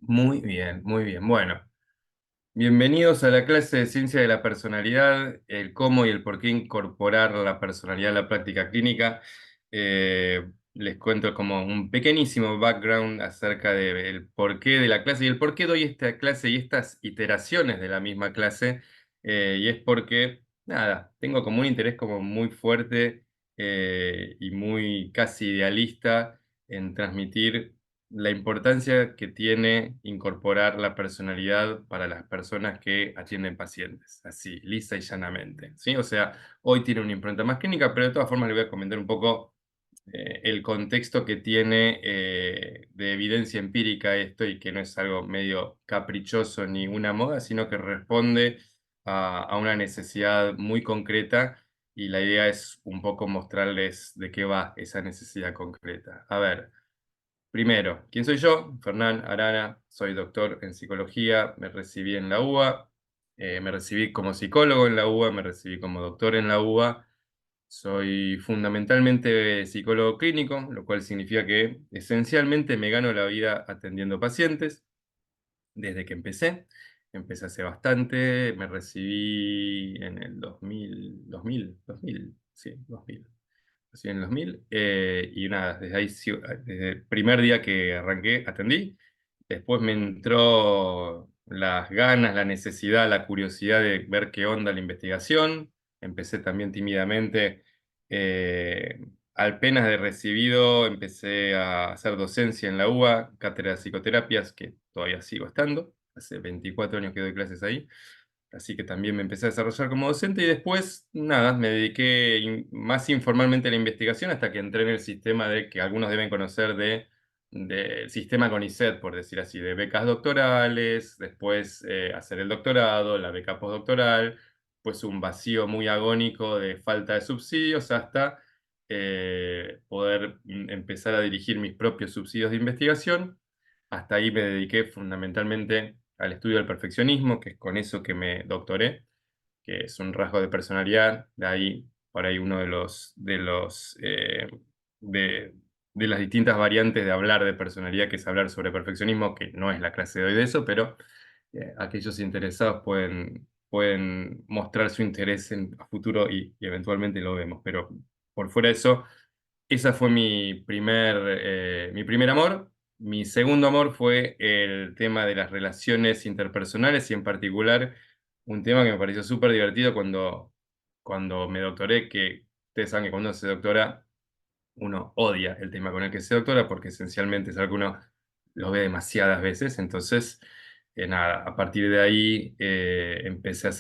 Muy bien, muy bien. Bueno, bienvenidos a la clase de Ciencia de la Personalidad, el cómo y el por qué incorporar la personalidad a la práctica clínica. Les cuento como un pequeñísimo background acerca del porqué de la clase y el por qué doy esta clase y estas iteraciones de la misma clase. Y es porque, nada, tengo como un interés como muy fuerte y muy casi idealista en transmitir la importancia que tiene incorporar la personalidad para las personas que atienden pacientes, así, lisa y llanamente, ¿sí? O sea, hoy tiene una impronta más clínica, pero de todas formas le voy a comentar un poco el contexto que tiene de evidencia empírica esto y que no es algo medio caprichoso ni una moda, sino que responde a una necesidad muy concreta y la idea es un poco mostrarles de qué va esa necesidad concreta. A ver. Primero, ¿quién soy yo? Fernán Arana, soy doctor en psicología, me recibí en la UBA, me recibí como psicólogo en la UBA, me recibí como doctor en la UBA, soy fundamentalmente psicólogo clínico, lo cual significa que esencialmente me gano la vida atendiendo pacientes desde que empecé. Empecé hace bastante, me recibí en el 2000, sí, 2000. Así en el 2000, y nada, desde ahí, desde el primer día que arranqué, atendí. Después me entró las ganas, la necesidad, la curiosidad de ver qué onda la investigación. Empecé también tímidamente, apenas de recibido, empecé a hacer docencia en la UBA, cátedra de psicoterapias, que todavía sigo estando. Hace 24 años que doy clases ahí. Así que también me empecé a desarrollar como docente y después, nada, me dediqué más informalmente a la investigación hasta que entré en el sistema de que algunos deben conocer del sistema CONICET, por decir así, de becas doctorales, después hacer el doctorado, la beca postdoctoral, pues un vacío muy agónico de falta de subsidios hasta poder empezar a dirigir mis propios subsidios de investigación. Hasta ahí me dediqué fundamentalmente al estudio del perfeccionismo, que es con eso que me doctoré, que es un rasgo de personalidad, de ahí por ahí uno de, de las distintas variantes de hablar de personalidad, que es hablar sobre perfeccionismo, que no es la clase de hoy de eso, pero aquellos interesados pueden mostrar su interés a futuro y eventualmente lo vemos, pero por fuera de eso, esa fue mi primer amor. Mi segundo amor fue el tema de las relaciones interpersonales y en particular un tema que me pareció súper divertido cuando me doctoré, que ustedes saben que cuando se doctora uno odia el tema con el que se doctora porque esencialmente es algo que uno lo ve demasiadas veces. Entonces, nada, a partir de ahí empecé a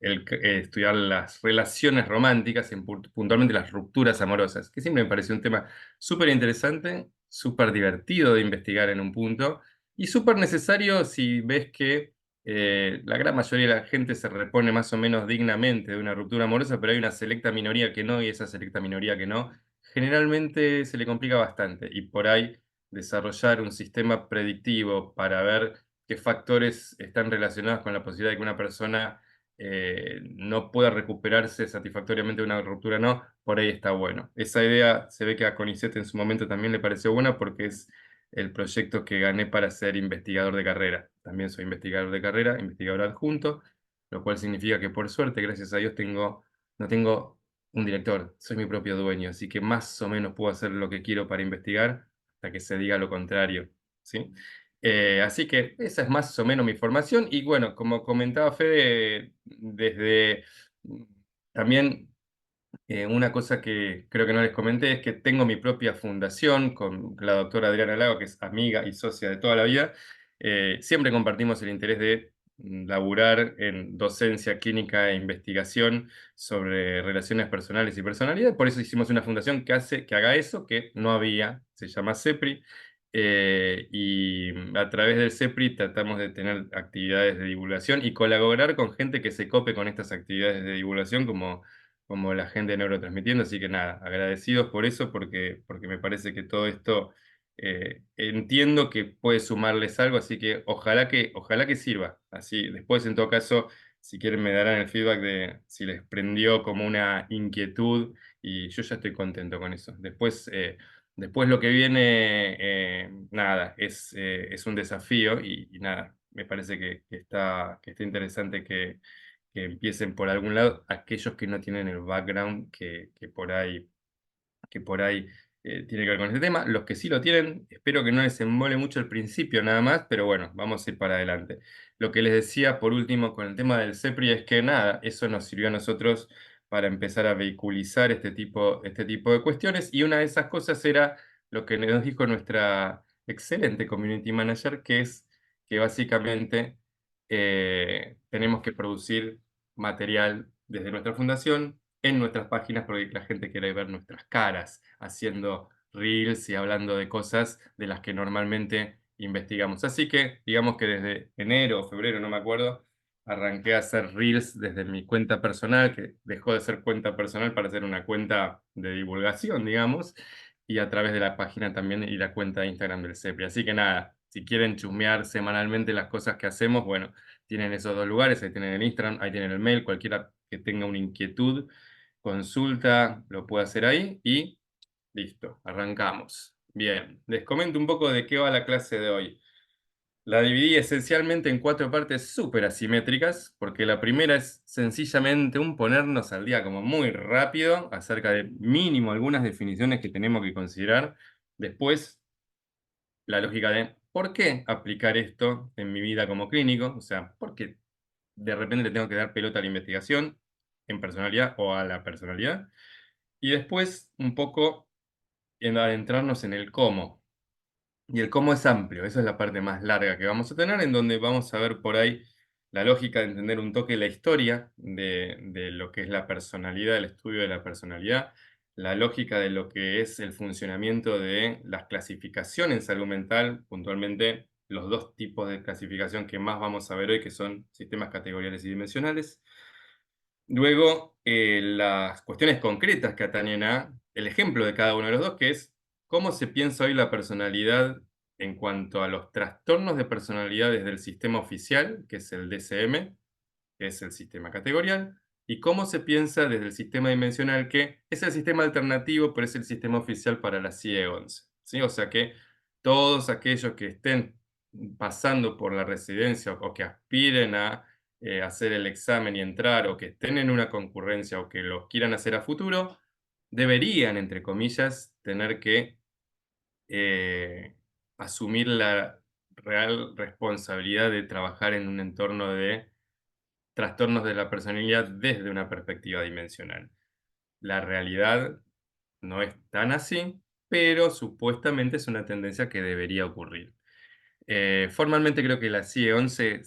estudiar las relaciones románticas, puntualmente las rupturas amorosas, que siempre me pareció un tema súper interesante, súper divertido de investigar en un punto y súper necesario si ves que la gran mayoría de la gente se repone más o menos dignamente de una ruptura amorosa, pero hay una selecta minoría que no, y esa selecta minoría que no generalmente se le complica bastante y por ahí desarrollar un sistema predictivo para ver qué factores están relacionados con la posibilidad de que una persona no pueda recuperarse satisfactoriamente de una ruptura, no, por ahí está bueno. Esa idea se ve que a CONICET en su momento también le pareció buena porque es el proyecto que gané para ser investigador de carrera. También soy investigador de carrera, investigador adjunto, lo cual significa que por suerte, gracias a Dios, no tengo un director, soy mi propio dueño, así que más o menos puedo hacer lo que quiero para investigar hasta que se diga lo contrario, ¿sí? Así que esa es más o menos mi formación y bueno, como comentaba Fede, desde también una cosa que creo que no les comenté es que tengo mi propia fundación con la doctora Adriana Lago, que es amiga y socia de toda la vida. Siempre compartimos el interés de laburar en docencia clínica e investigación sobre relaciones personales y personalidad. Por eso hicimos una fundación que haga eso, que no había, se llama CEPRI. Y a través del CEPRI tratamos de tener actividades de divulgación y colaborar con gente que se cope con estas actividades de divulgación como la gente de neurotransmitiendo, así que nada, agradecidos por eso, porque me parece que todo esto entiendo que puede sumarles algo, así que ojalá que sirva. Así, después en todo caso, si quieren me darán el feedback de si les prendió como una inquietud y yo ya estoy contento con eso. Después, Después lo que viene, nada, es un desafío y nada, me parece que está interesante que empiecen por algún lado aquellos que no tienen el background que por ahí tiene que ver con este tema. Los que sí lo tienen, espero que no les embole mucho el principio nada más, pero bueno, vamos a ir para adelante. Lo que les decía por último con el tema del CEPRI es que nada, eso nos sirvió a nosotros para empezar a vehiculizar este tipo de cuestiones y una de esas cosas era lo que nos dijo nuestra excelente community manager, que es que básicamente tenemos que producir material desde nuestra fundación en nuestras páginas porque la gente quiere ver nuestras caras haciendo reels y hablando de cosas de las que normalmente investigamos. Así que digamos que desde enero o febrero, no me acuerdo, arranqué a hacer reels desde mi cuenta personal, que dejó de ser cuenta personal para ser una cuenta de divulgación, digamos, y a través de la página también y la cuenta de Instagram del CEPRI. Así que nada, si quieren chusmear semanalmente las cosas que hacemos, bueno, tienen esos dos lugares, ahí tienen el Instagram, ahí tienen el mail, cualquiera que tenga una inquietud, consulta, lo puede hacer ahí y listo, arrancamos. Bien, les comento un poco de qué va la clase de hoy. La dividí esencialmente en 4 partes súper asimétricas, porque la primera es sencillamente un ponernos al día como muy rápido acerca de mínimo algunas definiciones que tenemos que considerar. Después, la lógica de por qué aplicar esto en mi vida como clínico, o sea, por qué de repente le tengo que dar pelota a la investigación en personalidad o a la personalidad. Y después un poco en adentrarnos en el cómo. Y el cómo es amplio, esa es la parte más larga que vamos a tener, en donde vamos a ver por ahí la lógica de entender un toque la historia de lo que es la personalidad, el estudio de la personalidad, la lógica de lo que es el funcionamiento de las clasificaciones en salud mental, puntualmente los dos tipos de clasificación que más vamos a ver hoy, que son sistemas categoriales y dimensionales. Luego, las cuestiones concretas que atañen a el ejemplo de cada uno de los dos, que es cómo se piensa hoy la personalidad en cuanto a los trastornos de personalidad desde el sistema oficial, que es el DSM, que es el sistema categorial, y cómo se piensa desde el sistema dimensional, que es el sistema alternativo, pero es el sistema oficial para la CIE-11, ¿sí? O sea que todos aquellos que estén pasando por la residencia o que aspiren a hacer el examen y entrar, o que estén en una concurrencia o que lo quieran hacer a futuro, deberían, entre comillas, tener que eh, asumir la real responsabilidad de trabajar en un entorno de trastornos de la personalidad desde una perspectiva dimensional. La realidad no es tan así, pero supuestamente es una tendencia que debería ocurrir. Formalmente creo que la CIE 11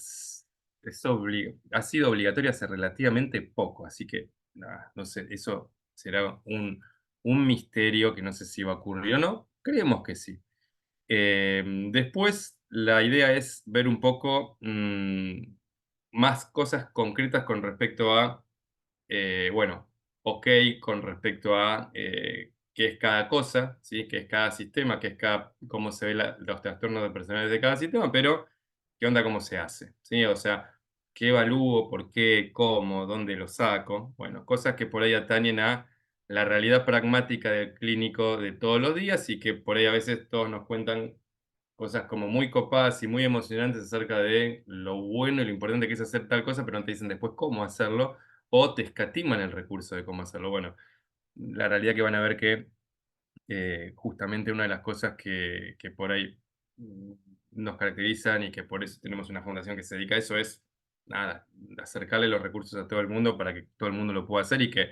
ha sido obligatoria hace relativamente poco, así que no sé, eso será un misterio que no sé si va a ocurrir o no. Creemos que sí. Después, la idea es ver un poco más cosas concretas con respecto a bueno, ok con respecto a qué es cada cosa, ¿sí? Qué es cada sistema, qué es cómo se ven los trastornos de personalidad de cada sistema, pero qué onda, cómo se hace, ¿sí? O sea, qué evalúo, por qué, cómo, dónde lo saco. Bueno, cosas que por ahí atañen a la realidad pragmática del clínico de todos los días y que por ahí a veces todos nos cuentan cosas como muy copadas y muy emocionantes acerca de lo bueno y lo importante que es hacer tal cosa, pero no te dicen después cómo hacerlo o te escatiman el recurso de cómo hacerlo. Bueno, la realidad que van a ver que justamente una de las cosas que por ahí mm, nos caracterizan y que por eso tenemos una fundación que se dedica a eso es, nada, acercarle los recursos a todo el mundo para que todo el mundo lo pueda hacer y que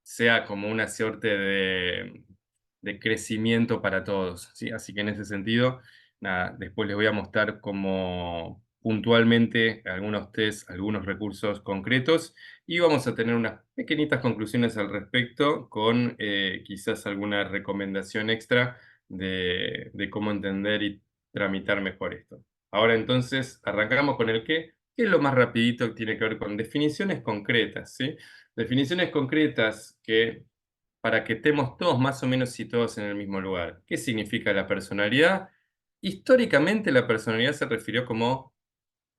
sea como una suerte de crecimiento para todos, ¿sí? Así que en ese sentido, nada, después les voy a mostrar como puntualmente algunos test, algunos recursos concretos y vamos a tener unas pequeñitas conclusiones al respecto con quizás alguna recomendación extra de cómo entender y tramitar mejor esto. Ahora entonces arrancamos con el qué, que es lo más rapidito que tiene que ver con definiciones concretas, ¿sí? Definiciones concretas que para que estemos todos más o menos situados en el mismo lugar. ¿Qué significa la personalidad? Históricamente la personalidad se refirió como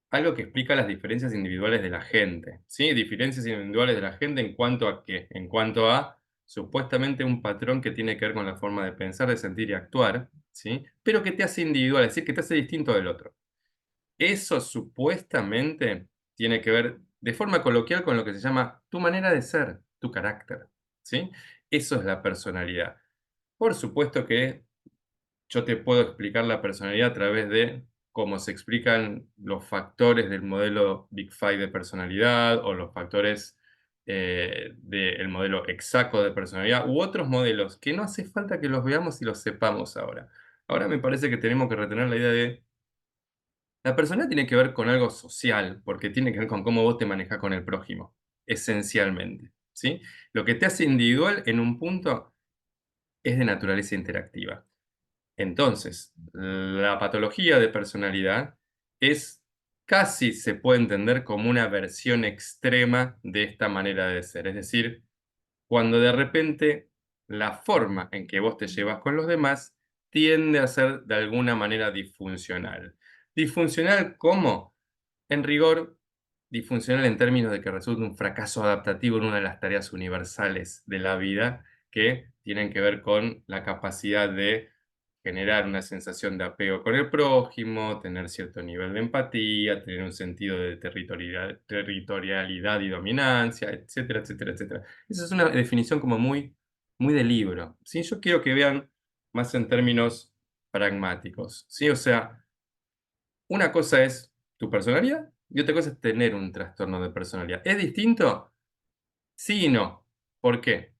algo que explica las diferencias individuales de la gente, ¿sí? Diferencias individuales de la gente en cuanto a qué, en cuanto a supuestamente un patrón que tiene que ver con la forma de pensar, de sentir y actuar, ¿sí? Pero que te hace individual, es decir, que te hace distinto del otro. Eso supuestamente tiene que ver de forma coloquial con lo que se llama tu manera de ser, tu carácter, ¿sí? Eso es la personalidad. Por supuesto que yo te puedo explicar la personalidad a través de cómo se explican los factores del modelo Big Five de personalidad o los factores del modelo exacto de personalidad u otros modelos que no hace falta que los veamos y los sepamos ahora. Ahora me parece que tenemos que retener la idea de la personalidad tiene que ver con algo social, porque tiene que ver con cómo vos te manejás con el prójimo, esencialmente, ¿sí? Lo que te hace individual en un punto es de naturaleza interactiva. Entonces, la patología de personalidad es casi se puede entender como una versión extrema de esta manera de ser. Es decir, cuando de repente la forma en que vos te llevas con los demás tiende a ser de alguna manera disfuncional. ¿Disfuncional cómo? En rigor, disfuncional en términos de que resulta un fracaso adaptativo en una de las tareas universales de la vida que tienen que ver con la capacidad de generar una sensación de apego con el prójimo, tener cierto nivel de empatía, tener un sentido de territorialidad y dominancia, etcétera, etcétera, etcétera. Esa es una definición como muy, muy de libro, ¿sí? Yo quiero que vean más en términos pragmáticos, ¿sí? O sea, una cosa es tu personalidad y otra cosa es tener un trastorno de personalidad. ¿Es distinto? Sí y no. ¿Por qué?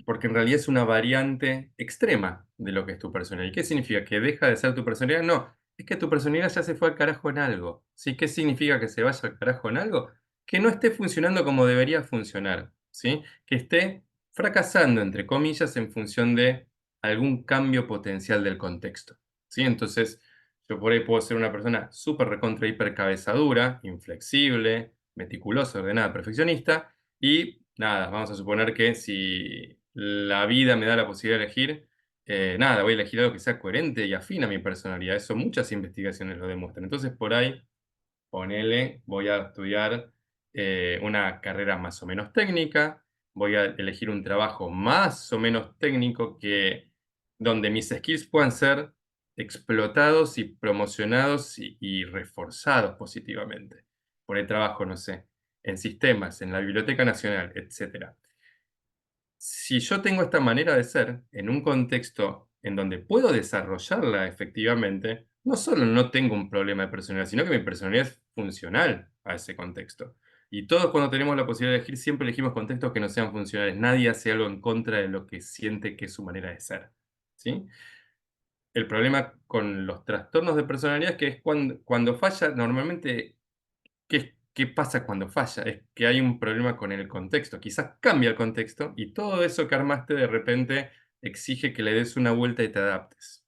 Porque en realidad es una variante extrema de lo que es tu personalidad. ¿Y qué significa? ¿Que deja de ser tu personalidad? No, es que tu personalidad ya se fue al carajo en algo. ¿Sí? ¿Qué significa que se vaya al carajo en algo? Que no esté funcionando como debería funcionar, ¿sí? Que esté fracasando, entre comillas, en función de algún cambio potencial del contexto, ¿sí? Entonces, yo por ahí puedo ser una persona súper recontra hiper cabezadura, inflexible, meticulosa, ordenada, perfeccionista, y nada, vamos a suponer que si la vida me da la posibilidad de elegir, nada, voy a elegir algo que sea coherente y afín a mi personalidad. Eso muchas investigaciones lo demuestran. Entonces, por ahí, ponele, voy a estudiar una carrera más o menos técnica, voy a elegir un trabajo más o menos técnico que donde mis skills puedan ser explotados y promocionados y reforzados positivamente. Por el trabajo, no sé, en sistemas, en la Biblioteca Nacional, etcétera. Si yo tengo esta manera de ser en un contexto en donde puedo desarrollarla efectivamente, no solo no tengo un problema de personalidad, sino que mi personalidad es funcional a ese contexto. Y todos cuando tenemos la posibilidad de elegir, siempre elegimos contextos que no sean funcionales. Nadie hace algo en contra de lo que siente que es su manera de ser, ¿sí? El problema con los trastornos de personalidad es que es cuando falla, normalmente ¿qué pasa cuando falla? Es que hay un problema con el contexto. Quizás cambia el contexto y todo eso que armaste de repente exige que le des una vuelta y te adaptes.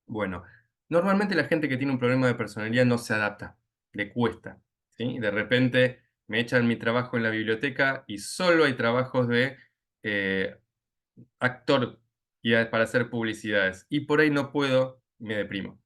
Bueno, normalmente la gente que tiene un problema de personalidad no se adapta, le cuesta, ¿sí? De repente me echan mi trabajo en la biblioteca y solo hay trabajos de eh, actor para hacer publicidades. Y por ahí no puedo, me deprimo,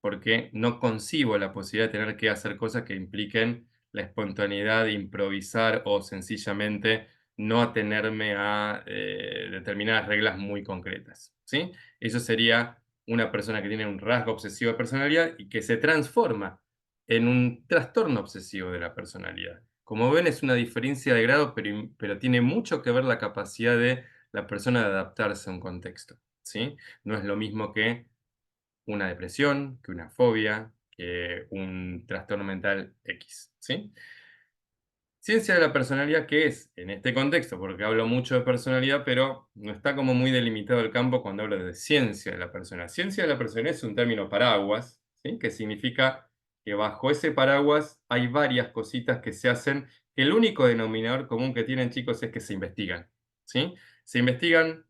porque no concibo la posibilidad de tener que hacer cosas que impliquen la espontaneidad de improvisar o sencillamente no atenerme a determinadas reglas muy concretas, ¿sí? Eso sería una persona que tiene un rasgo obsesivo de personalidad y que se transforma en un trastorno obsesivo de la personalidad. Como ven, es una diferencia de grado, pero tiene mucho que ver la capacidad de la persona de adaptarse a un contexto, ¿sí? No es lo mismo que una depresión, que una fobia, que un trastorno mental X, ¿sí? Ciencia de la personalidad, ¿qué es? En este contexto, porque hablo mucho de personalidad, pero no está como muy delimitado el campo cuando hablo de ciencia de la personalidad. Ciencia de la personalidad es un término paraguas, ¿sí? Que significa que bajo ese paraguas hay varias cositas que se hacen, que el único denominador común que tienen, chicos, es que se investigan, ¿sí? Se investigan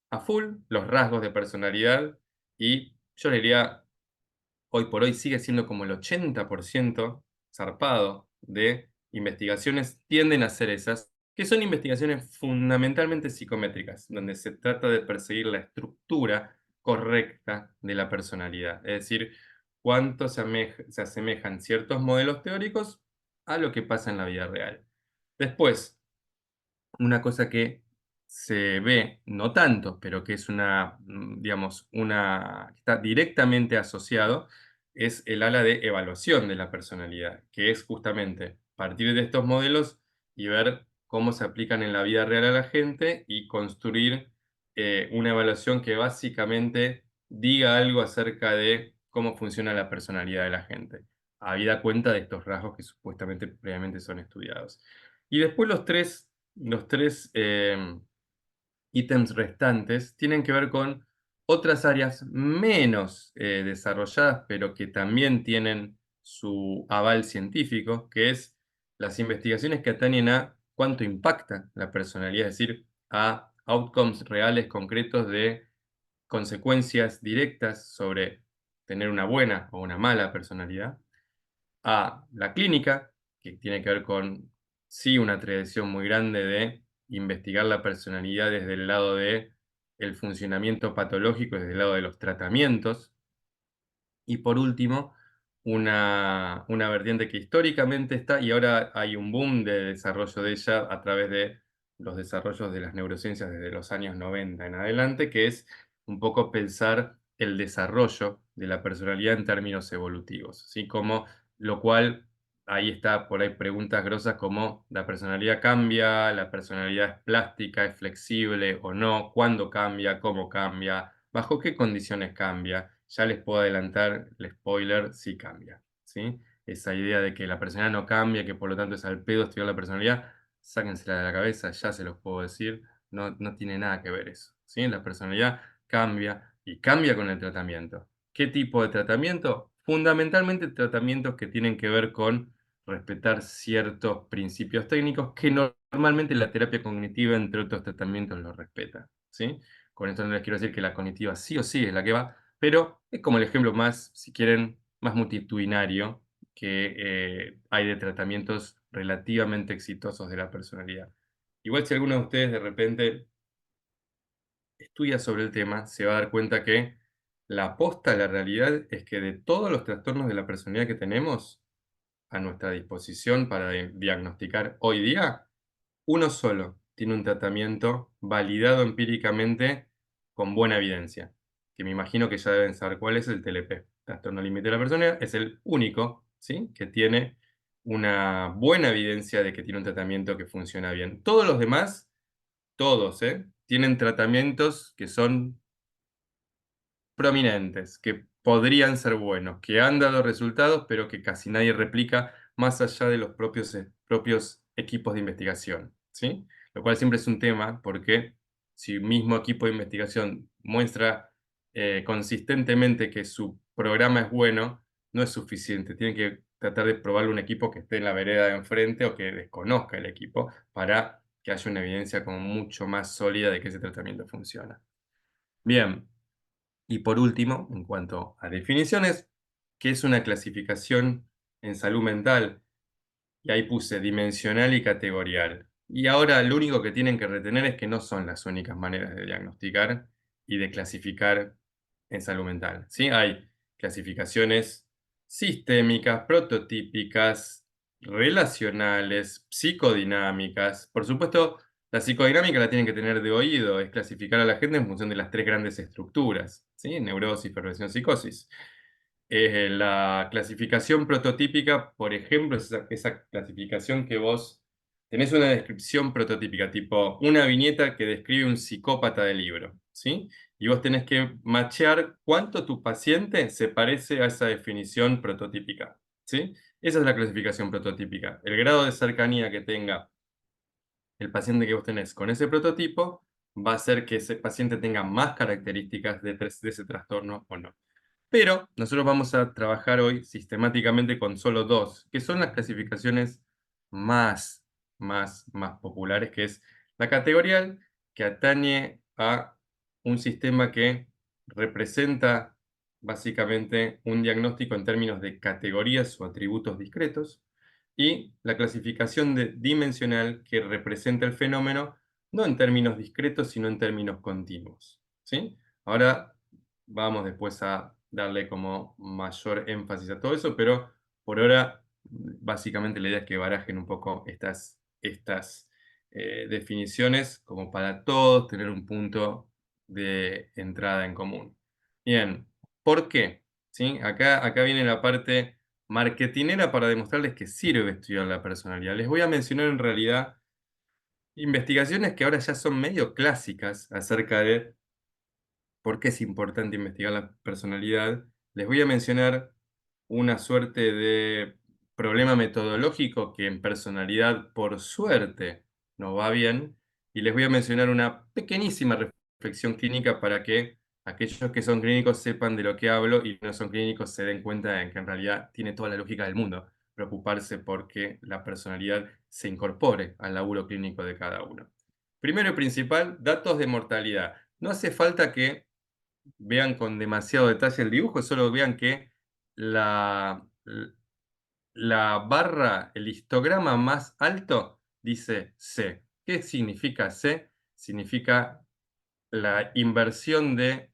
a full los rasgos de personalidad y yo le diría hoy por hoy sigue siendo como el 80% zarpado de investigaciones tienden a ser esas, que son investigaciones fundamentalmente psicométricas, donde se trata de perseguir la estructura correcta de la personalidad, es decir, cuánto se asemejan ciertos modelos teóricos a lo que pasa en la vida real. Después, una cosa que se ve, no tanto, pero que es digamos, que está directamente asociado, es el ala de evaluación de la personalidad, que es justamente partir de estos modelos y ver cómo se aplican en la vida real a la gente y construir una evaluación que básicamente diga algo acerca de cómo funciona la personalidad de la gente, habida cuenta de estos rasgos que supuestamente previamente son estudiados. Y después los tres ítems restantes tienen que ver con otras áreas menos desarrolladas, pero que también tienen su aval científico, que es las investigaciones que atañen a cuánto impacta la personalidad, es decir, a outcomes reales, concretos de consecuencias directas sobre tener una buena o una mala personalidad, a la clínica, que tiene que ver con, sí, una tradición muy grande de investigar la personalidad desde el lado de el funcionamiento patológico, desde el lado de los tratamientos, y por último, una vertiente que históricamente está, y ahora hay un boom de desarrollo de ella a través de los desarrollos de las neurociencias desde los años 90 en adelante, que es un poco pensar el desarrollo de la personalidad en términos evolutivos, ¿sí? Como, lo cual, ahí está, por ahí preguntas grosas como la personalidad cambia, la personalidad es plástica, es flexible o no, cuándo cambia, cómo cambia, bajo qué condiciones cambia. Ya les puedo adelantar el spoiler, sí cambia, ¿sí? Esa idea de que la personalidad no cambia, que por lo tanto es al pedo estudiar la personalidad, sáquensela de la cabeza, ya se los puedo decir, no tiene nada que ver eso, ¿sí? La personalidad cambia y cambia con el tratamiento. ¿Qué tipo de tratamiento? Fundamentalmente tratamientos que tienen que ver con respetar ciertos principios técnicos que normalmente la terapia cognitiva, entre otros tratamientos, los respeta, ¿sí? Con esto no les quiero decir que la cognitiva sí o sí es la que va, pero es como el ejemplo más, si quieren, más multitudinario que hay de tratamientos relativamente exitosos de la personalidad. Igual si alguno de ustedes de repente estudia sobre el tema, se va a dar cuenta que la posta, la realidad es que de todos los trastornos de la personalidad que tenemos a nuestra disposición para diagnosticar hoy día, uno solo tiene un tratamiento validado empíricamente con buena evidencia, que me imagino que ya deben saber cuál es: el TLP, trastorno límite de la personalidad. Es el único, ¿sí?, que tiene una buena evidencia de que tiene un tratamiento que funciona bien. Todos los demás, todos, tienen tratamientos que son prominentes, que podrían ser buenos, que han dado resultados, pero que casi nadie replica más allá de los propios equipos de investigación, ¿sí? Lo cual siempre es un tema, porque si un mismo equipo de investigación muestra consistentemente que su programa es bueno, no es suficiente. Tiene que tratar de probarlo un equipo que esté en la vereda de enfrente o que desconozca el equipo para que haya una evidencia como mucho más sólida de que ese tratamiento funciona. Bien, y por último, en cuanto a definiciones, ¿qué es una clasificación en salud mental? Y ahí puse dimensional y categorial. Y ahora lo único que tienen que retener es que no son las únicas maneras de diagnosticar y de clasificar en salud mental, ¿sí? Hay clasificaciones sistémicas, prototípicas, relacionales, psicodinámicas. Por supuesto, la psicodinámica la tienen que tener de oído, es clasificar a la gente en función de las tres grandes estructuras, ¿sí? Neurosis, perversión, psicosis. La clasificación prototípica, por ejemplo, es esa clasificación que vos tenés una descripción prototípica, tipo una viñeta que describe un psicópata del libro, ¿sí? Y vos tenés que machear cuánto tu paciente se parece a esa definición prototípica, ¿sí? Esa es la clasificación prototípica. El grado de cercanía que tenga el paciente que vos tenés con ese prototipo va a hacer que ese paciente tenga más características de ese trastorno o no. Pero nosotros vamos a trabajar hoy sistemáticamente con solo dos, que son las clasificaciones más populares, que es la categorial, que atañe a un sistema que representa básicamente un diagnóstico en términos de categorías o atributos discretos, y la clasificación dimensional, que representa el fenómeno no en términos discretos, sino en términos continuos, ¿sí? Ahora vamos después a darle como mayor énfasis a todo eso, pero por ahora, básicamente la idea es que barajen un poco estas definiciones como para todos tener un punto de entrada en común. Bien, ¿por qué? ¿Sí? Acá viene la parte marketinera para demostrarles que sirve estudiar la personalidad. Les voy a mencionar en realidad investigaciones que ahora ya son medio clásicas acerca de por qué es importante investigar la personalidad. Les voy a mencionar una suerte de problema metodológico que en personalidad, por suerte, nos va bien. Y les voy a mencionar una pequeñísima reflexión clínica para que aquellos que son clínicos sepan de lo que hablo y no son clínicos se den cuenta de que en realidad tiene toda la lógica del mundo preocuparse porque la personalidad se incorpore al laburo clínico de cada uno. Primero y principal, datos de mortalidad. No hace falta que vean con demasiado detalle el dibujo, solo vean que la, la barra, el histograma más alto dice C. ¿Qué significa C? Significa la inversión de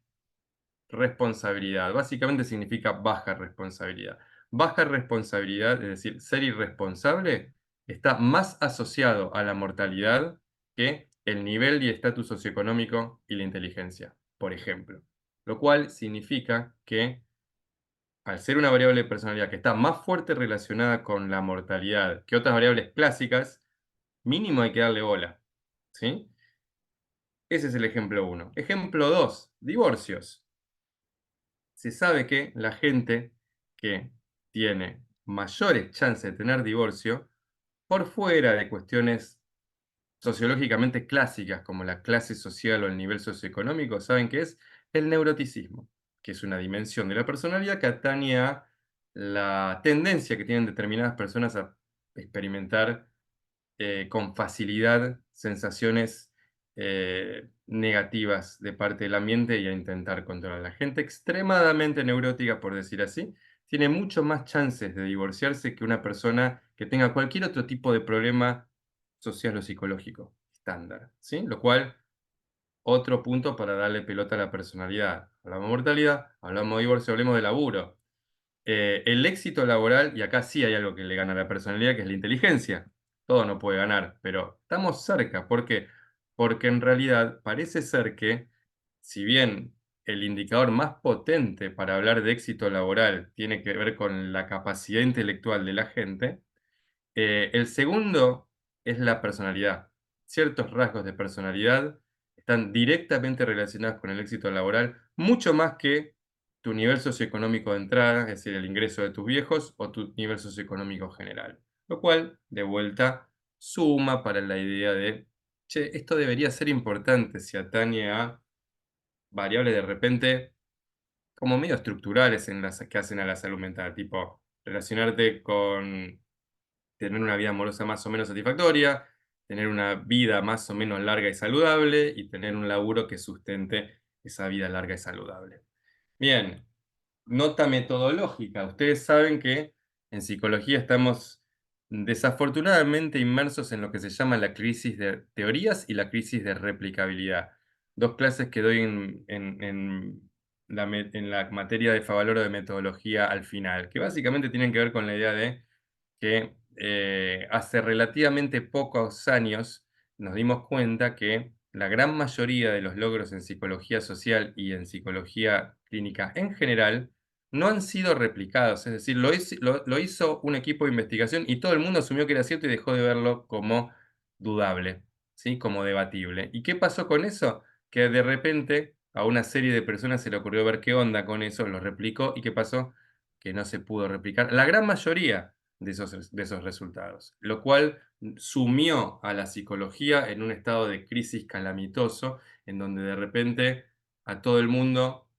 responsabilidad. Básicamente significa baja responsabilidad. Baja responsabilidad, es decir, ser irresponsable, está más asociado a la mortalidad que el nivel y estatus socioeconómico y la inteligencia, por ejemplo. Lo cual significa que, al ser una variable de personalidad que está más fuerte relacionada con la mortalidad que otras variables clásicas, mínimo hay que darle bola. ¿Sí? Ese es el ejemplo uno. Ejemplo 2, divorcios. Se sabe que la gente que tiene mayores chances de tener divorcio, por fuera de cuestiones sociológicamente clásicas como la clase social o el nivel socioeconómico, saben que es el neuroticismo, que es una dimensión de la personalidad que atañe a la tendencia que tienen determinadas personas a experimentar con facilidad sensaciones negativas de parte del ambiente y a intentar controlar. La gente extremadamente neurótica, por decir así, tiene mucho más chances de divorciarse que una persona que tenga cualquier otro tipo de problema social o psicológico estándar, ¿sí? Lo cual, otro punto para darle pelota a la personalidad. Hablamos de mortalidad, hablamos de divorcio, hablemos de laburo. El éxito laboral, y acá sí hay algo que le gana a la personalidad, que es la inteligencia. Todo no puede ganar, pero estamos cerca. ¿Por qué? Porque en realidad parece ser que, si bien el indicador más potente para hablar de éxito laboral tiene que ver con la capacidad intelectual de la gente, el segundo es la personalidad. Ciertos rasgos de personalidad están directamente relacionados con el éxito laboral, mucho más que tu nivel socioeconómico de entrada, es decir, el ingreso de tus viejos, o tu nivel socioeconómico general. Lo cual, de vuelta, suma para la idea de, che, esto debería ser importante si atañe a variables de repente como medio estructurales en las que hacen a la salud mental, tipo relacionarte con tener una vida amorosa más o menos satisfactoria, tener una vida más o menos larga y saludable y tener un laburo que sustente esa vida larga y saludable. Bien, nota metodológica. Ustedes saben que en psicología estamos desafortunadamente inmersos en lo que se llama la crisis de teorías y la crisis de replicabilidad. Dos clases que doy en la materia de Favaloro de metodología al final, que básicamente tienen que ver con la idea de que hace relativamente pocos años nos dimos cuenta que la gran mayoría de los logros en psicología social y en psicología clínica en general no han sido replicados, es decir, lo hizo un equipo de investigación y todo el mundo asumió que era cierto y dejó de verlo como dudable, ¿sí? Como debatible. ¿Y qué pasó con eso? Que de repente a una serie de personas se le ocurrió ver qué onda con eso, lo replicó y ¿qué pasó? Que no se pudo replicar. La gran mayoría de esos resultados, lo cual sumió a la psicología en un estado de crisis calamitoso, en donde de repente a todo el mundo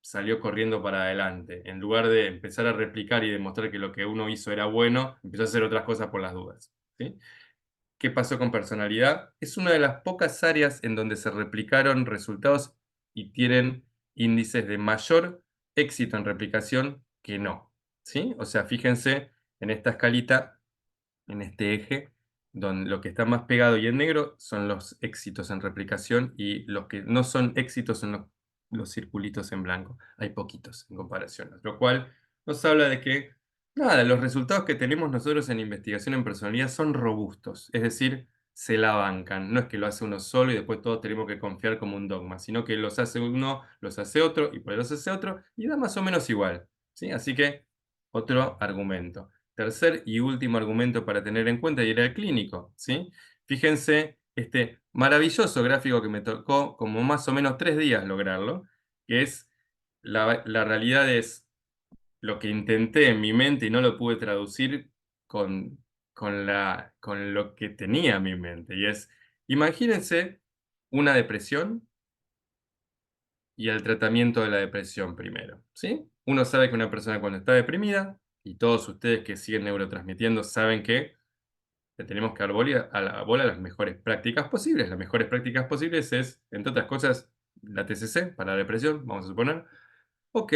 salió corriendo para adelante. En lugar de empezar a replicar y demostrar que lo que uno hizo era bueno, empezó a hacer otras cosas por las dudas. ¿Sí? ¿Qué pasó con personalidad? Es una de las pocas áreas en donde se replicaron resultados y tienen índices de mayor éxito en replicación que no. ¿Sí? O sea, fíjense en esta escalita, en este eje, donde lo que está más pegado y en negro son los éxitos en replicación y los que no son éxitos son los circulitos en blanco. Hay poquitos en comparación, lo cual nos habla de que, nada, los resultados que tenemos nosotros en investigación en personalidad son robustos, es decir, se la bancan. No es que lo hace uno solo y después todos tenemos que confiar como un dogma, sino que los hace uno, los hace otro y por ahí los hace otro y da más o menos igual, ¿sí? Así que otro argumento. Tercer y último argumento para tener en cuenta y era el clínico, ¿sí? Fíjense este maravilloso gráfico que me tocó como más o menos 3 días lograrlo, que es la realidad es lo que intenté en mi mente y no lo pude traducir con, con lo que tenía en mi mente. Y es, imagínense una depresión y el tratamiento de la depresión primero, ¿sí? Uno sabe que una persona cuando está deprimida, y todos ustedes que siguen neurotransmitiendo saben que le tenemos que dar a la bola las mejores prácticas posibles. Las mejores prácticas posibles es, entre otras cosas, la TCC para la depresión, vamos a suponer. Ok,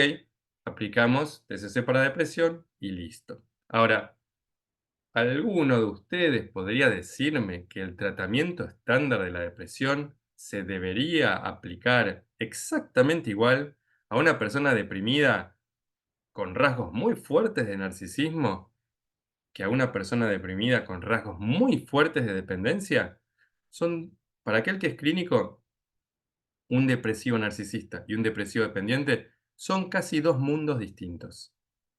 aplicamos TCC para depresión y listo. Ahora, ¿alguno de ustedes podría decirme que el tratamiento estándar de la depresión se debería aplicar exactamente igual a una persona deprimida con rasgos muy fuertes de narcisismo que a una persona deprimida con rasgos muy fuertes de dependencia? Son, para aquel que es clínico, un depresivo narcisista y un depresivo dependiente son casi dos mundos distintos,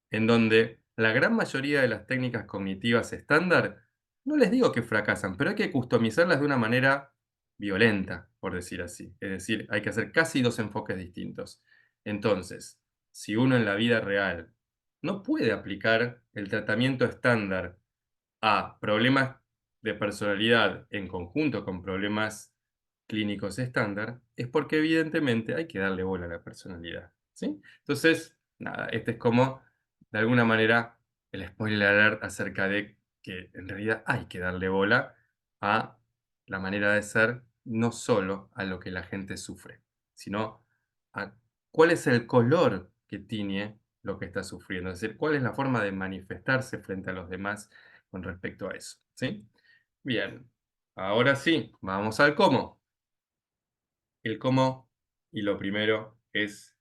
en donde la gran mayoría de las técnicas cognitivas estándar, no les digo que fracasan, pero hay que customizarlas de una manera violenta, por decir así. Es decir, hay que hacer casi dos enfoques distintos. Entonces, si uno en la vida real no puede aplicar el tratamiento estándar a problemas de personalidad en conjunto con problemas clínicos estándar, es porque evidentemente hay que darle bola a la personalidad, ¿sí? Entonces, nada, este es como, de alguna manera, el spoiler alert acerca de que en realidad hay que darle bola a la manera de ser, no solo a lo que la gente sufre, sino a cuál es el color que tiene lo que está sufriendo, es decir, cuál es la forma de manifestarse frente a los demás con respecto a eso, ¿sí? Bien, ahora sí, vamos al cómo. El cómo, y lo primero es,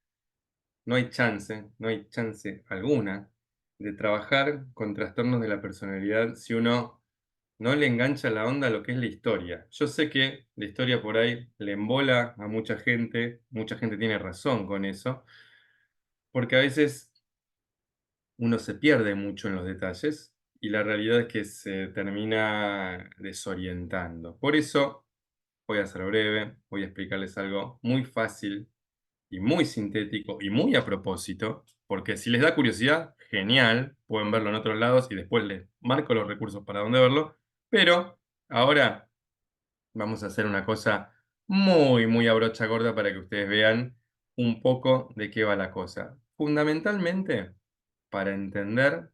no hay chance alguna de trabajar con trastornos de la personalidad si uno no le engancha la onda a lo que es la historia. Yo sé que la historia por ahí le embola a mucha gente tiene razón con eso, porque a veces uno se pierde mucho en los detalles y la realidad es que se termina desorientando. Por eso voy a ser breve, voy a explicarles algo muy fácil y muy sintético y muy a propósito, porque si les da curiosidad, genial, pueden verlo en otros lados y después les marco los recursos para dónde verlo, pero ahora vamos a hacer una cosa muy, muy a brocha gorda para que ustedes vean un poco de qué va la cosa. Fundamentalmente, para entender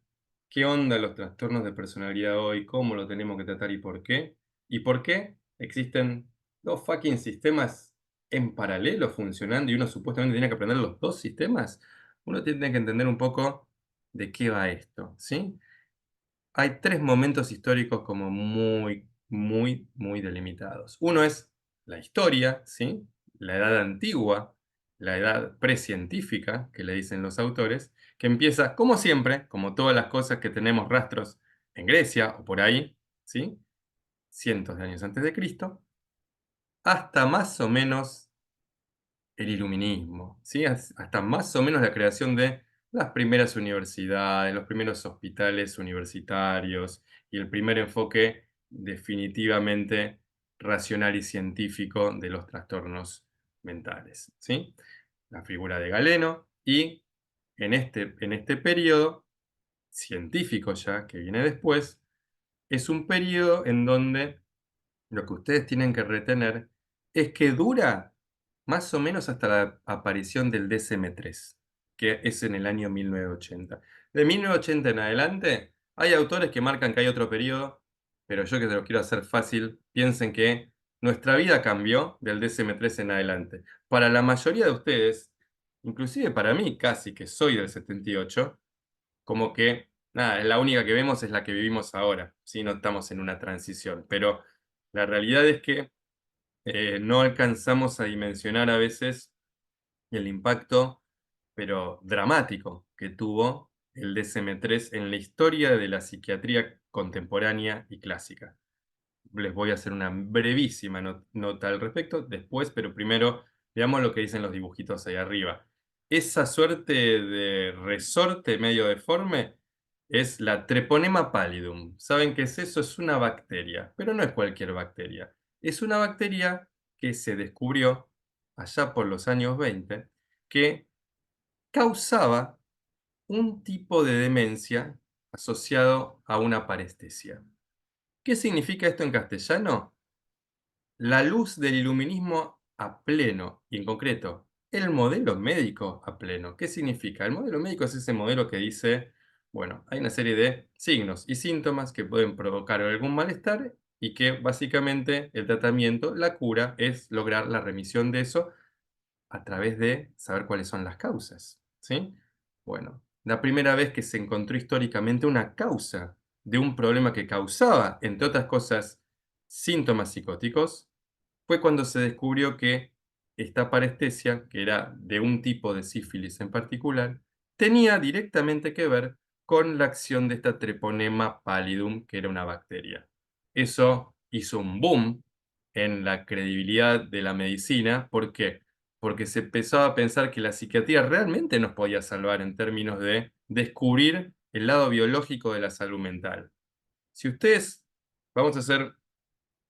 qué onda los trastornos de personalidad hoy, cómo lo tenemos que tratar y por qué existen dos fucking sistemas en paralelo funcionando y uno supuestamente tiene que aprender los dos sistemas, uno tiene que entender un poco de qué va esto, ¿sí? Hay tres momentos históricos como muy, muy, muy delimitados. Uno es la historia, ¿sí? La edad antigua, la edad precientífica, que le dicen los autores, que empieza, como siempre, como todas las cosas que tenemos rastros en Grecia o por ahí, ¿sí? Cientos de años antes de Cristo, hasta más o menos el iluminismo, ¿sí? Hasta más o menos la creación de las primeras universidades, los primeros hospitales universitarios y el primer enfoque definitivamente racional y científico de los trastornos mentales, ¿sí? La figura de Galeno y en este periodo científico ya que viene después, es un periodo en donde lo que ustedes tienen que retener es que dura más o menos hasta la aparición del DSM-3, que es en el año 1980. De 1980 en adelante, hay autores que marcan que hay otro periodo, pero yo que te lo quiero hacer fácil, piensen que nuestra vida cambió del DSM-3 en adelante. Para la mayoría de ustedes, inclusive para mí casi que soy del 78, como que, nada, la única que vemos es la que vivimos ahora, ¿sí? No estamos en una transición, pero la realidad es que no alcanzamos a dimensionar a veces el impacto, pero dramático, que tuvo el DSM-3 en la historia de la psiquiatría contemporánea y clásica. les voy a hacer una brevísima nota al respecto después, pero primero veamos lo que dicen los dibujitos ahí arriba. Esa suerte de resorte medio deforme es la Treponema pallidum. ¿Saben qué es eso? Es una bacteria, pero no es cualquier bacteria. Es una bacteria que se descubrió allá por los años 20 que causaba un tipo de demencia asociado a una parestesia. ¿Qué significa esto en castellano? La luz del iluminismo a pleno, y en concreto, el modelo médico a pleno. ¿Qué significa? El modelo médico es ese modelo que dice, bueno, hay una serie de signos y síntomas que pueden provocar algún malestar y que básicamente el tratamiento, la cura, es lograr la remisión de eso a través de saber cuáles son las causas, ¿sí? Bueno, la primera vez que se encontró históricamente una causa de un problema que causaba, entre otras cosas, síntomas psicóticos, fue cuando se descubrió que esta parestesia, que era de un tipo de sífilis en particular, tenía directamente que ver con la acción de esta Treponema pallidum, que era una bacteria. Eso hizo un boom en la credibilidad de la medicina. ¿Por qué? Porque se empezó a pensar que la psiquiatría realmente nos podía salvar en términos de descubrir el lado biológico de la salud mental. Si ustedes, vamos a hacer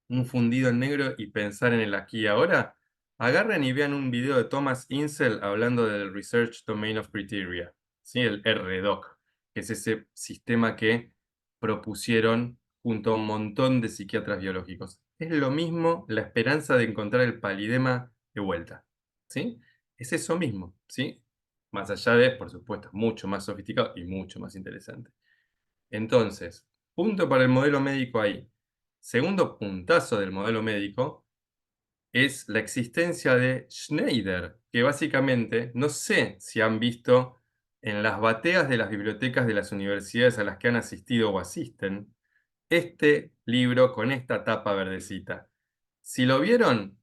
un fundido en negro y pensar en el aquí y ahora, agarren y vean un video de Thomas Insel hablando del Research Domain of Criteria, ¿sí? El RDoC, que es ese sistema que propusieron junto a un montón de psiquiatras biológicos. Es lo mismo la esperanza de encontrar el palidema de vuelta, ¿sí? Es eso mismo, ¿sí? Más allá de, por supuesto, mucho más sofisticado y mucho más interesante. Entonces, punto para el modelo médico ahí. Segundo puntazo del modelo médico es la existencia de Schneider, que básicamente, no sé si han visto en las bateas de las bibliotecas de las universidades a las que han asistido o asisten, este libro con esta tapa verdecita. Si lo vieron,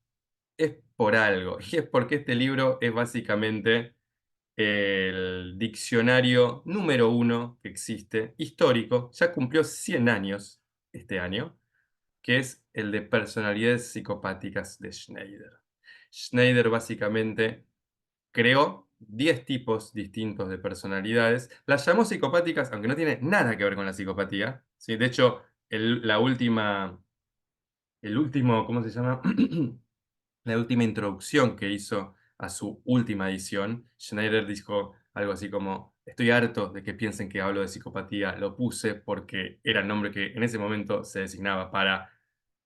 es por algo, y es porque este libro es básicamente el diccionario número uno que existe, histórico, ya cumplió 100 años este año, que es el de personalidades psicopáticas de Schneider. Schneider básicamente creó 10 tipos distintos de personalidades, las llamó psicopáticas, aunque no tiene nada que ver con la psicopatía, ¿sí? De hecho, el último, ¿cómo se llama? La última introducción que hizo a su última edición, Schneider dijo algo así como: estoy harto de que piensen que hablo de psicopatía, lo puse porque era el nombre que en ese momento se designaba para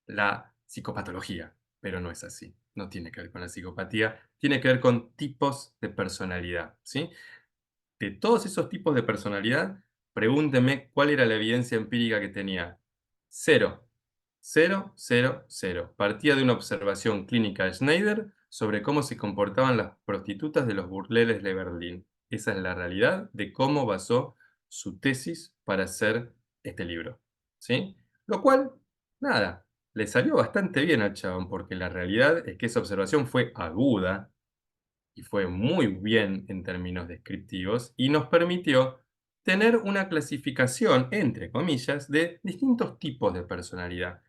la psicopatología, pero no es así, no tiene que ver con la psicopatía, tiene que ver con tipos de personalidad, ¿sí? De todos esos tipos de personalidad, pregúnteme cuál era la evidencia empírica que tenía. Cero. Cero, cero, cero. Partía de una observación clínica de Schneider sobre cómo se comportaban las prostitutas de los burdeles de Berlín. Esa es la realidad de cómo basó su tesis para hacer este libro. ¿Sí? Lo cual, nada, le salió bastante bien al chabón, porque la realidad es que esa observación fue aguda, y fue muy bien en términos descriptivos y nos permitió tener una clasificación, entre comillas, de distintos tipos de personalidad.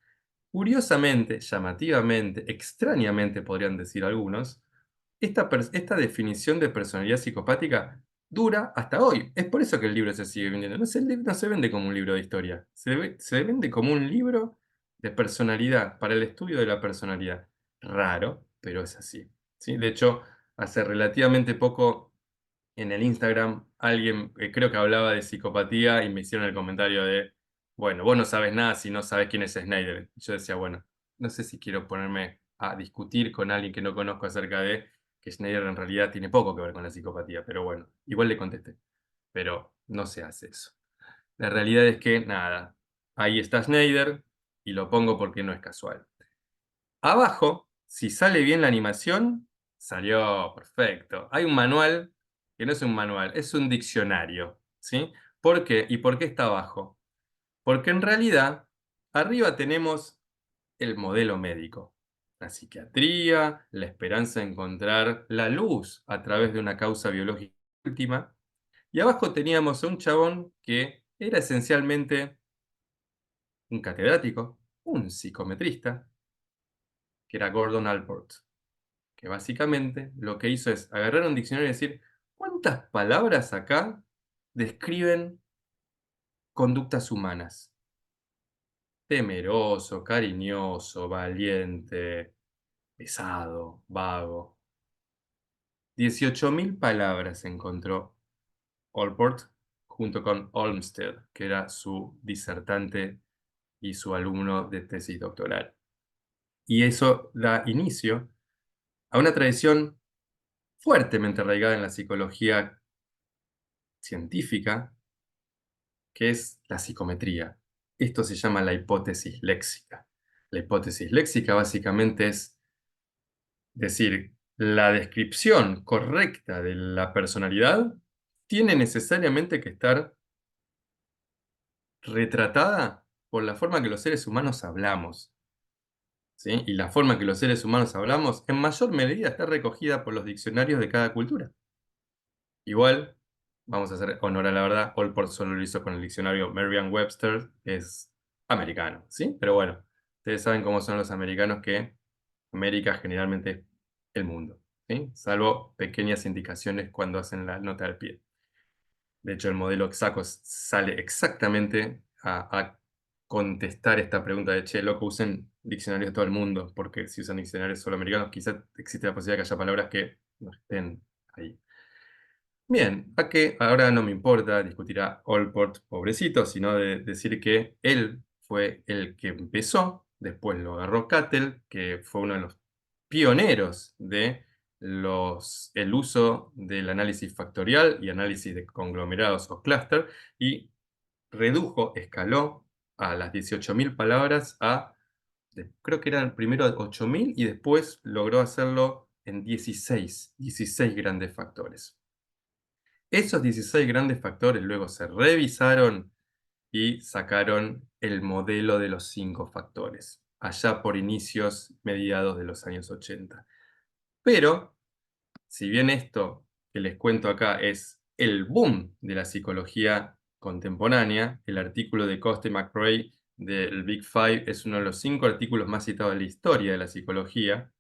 Curiosamente, llamativamente, extrañamente podrían decir algunos, esta definición de personalidad psicopática dura hasta hoy. Es por eso que el libro se sigue vendiendo. No se vende como un libro de historia, se vende como un libro de personalidad, para el estudio de la personalidad. Raro, pero es así, ¿sí? De hecho, hace relativamente poco en el Instagram alguien, creo que hablaba de psicopatía y me hicieron el comentario de, bueno, vos no sabes nada si no sabes quién es Snyder. Yo decía, bueno, no sé si quiero ponerme a discutir con alguien que no conozco acerca de que Schneider en realidad tiene poco que ver con la psicopatía, pero bueno, igual le contesté, pero no se hace eso. La realidad es que, nada, ahí está Schneider y lo pongo porque no es casual. Abajo, si sale bien la animación, salió perfecto. Hay un manual, que no es un manual, es un diccionario, ¿sí? ¿Por qué? ¿Y por qué está abajo? Porque en realidad, arriba tenemos el modelo médico, la psiquiatría, la esperanza de encontrar la luz a través de una causa biológica última, y abajo teníamos a un chabón que era esencialmente un catedrático, un psicometrista, que era Gordon Allport, que básicamente lo que hizo es agarrar un diccionario y decir, ¿cuántas palabras acá describen conductas humanas? Temeroso, cariñoso, valiente, pesado, vago. 18.000 palabras encontró Allport junto con Olmsted, que era su disertante y su alumno de tesis doctoral. Y eso da inicio a una tradición fuertemente arraigada en la psicología científica, que es la psicometría. Esto se llama la hipótesis léxica. La hipótesis léxica básicamente es decir, la descripción correcta de la personalidad tiene necesariamente que estar retratada por la forma que los seres humanos hablamos, ¿sí? Y la forma que los seres humanos hablamos, en mayor medida, está recogida por los diccionarios de cada cultura. Igual, vamos a hacer honor a la verdad, Allport solo lo hizo con el diccionario Merriam-Webster, es americano, ¿sí? Pero bueno, ustedes saben cómo son los americanos, que América generalmente es el mundo, ¿sí? Salvo pequeñas indicaciones cuando hacen la nota al pie. De hecho, el modelo exacto sale exactamente a contestar esta pregunta de, che, loco, usen diccionarios de todo el mundo, porque si usan diccionarios solo americanos, quizás existe la posibilidad que haya palabras que no estén ahí. Bien, a que ahora no me importa discutir a Allport, pobrecito, sino de decir que él fue el que empezó, después lo agarró Cattell, que fue uno de los pioneros de el uso del análisis factorial y análisis de conglomerados o clúster, y redujo, escaló a las 18.000 palabras creo que eran primero 8.000 y después logró hacerlo en 16 grandes factores. Esos 16 grandes factores luego se revisaron y sacaron el modelo de los 5 factores, allá por inicios, mediados de los años 80. Pero, si bien esto que les cuento acá es el boom de la psicología contemporánea, el artículo de Costa y McRae del Big Five es uno de los 5 artículos más citados de la historia de la psicología.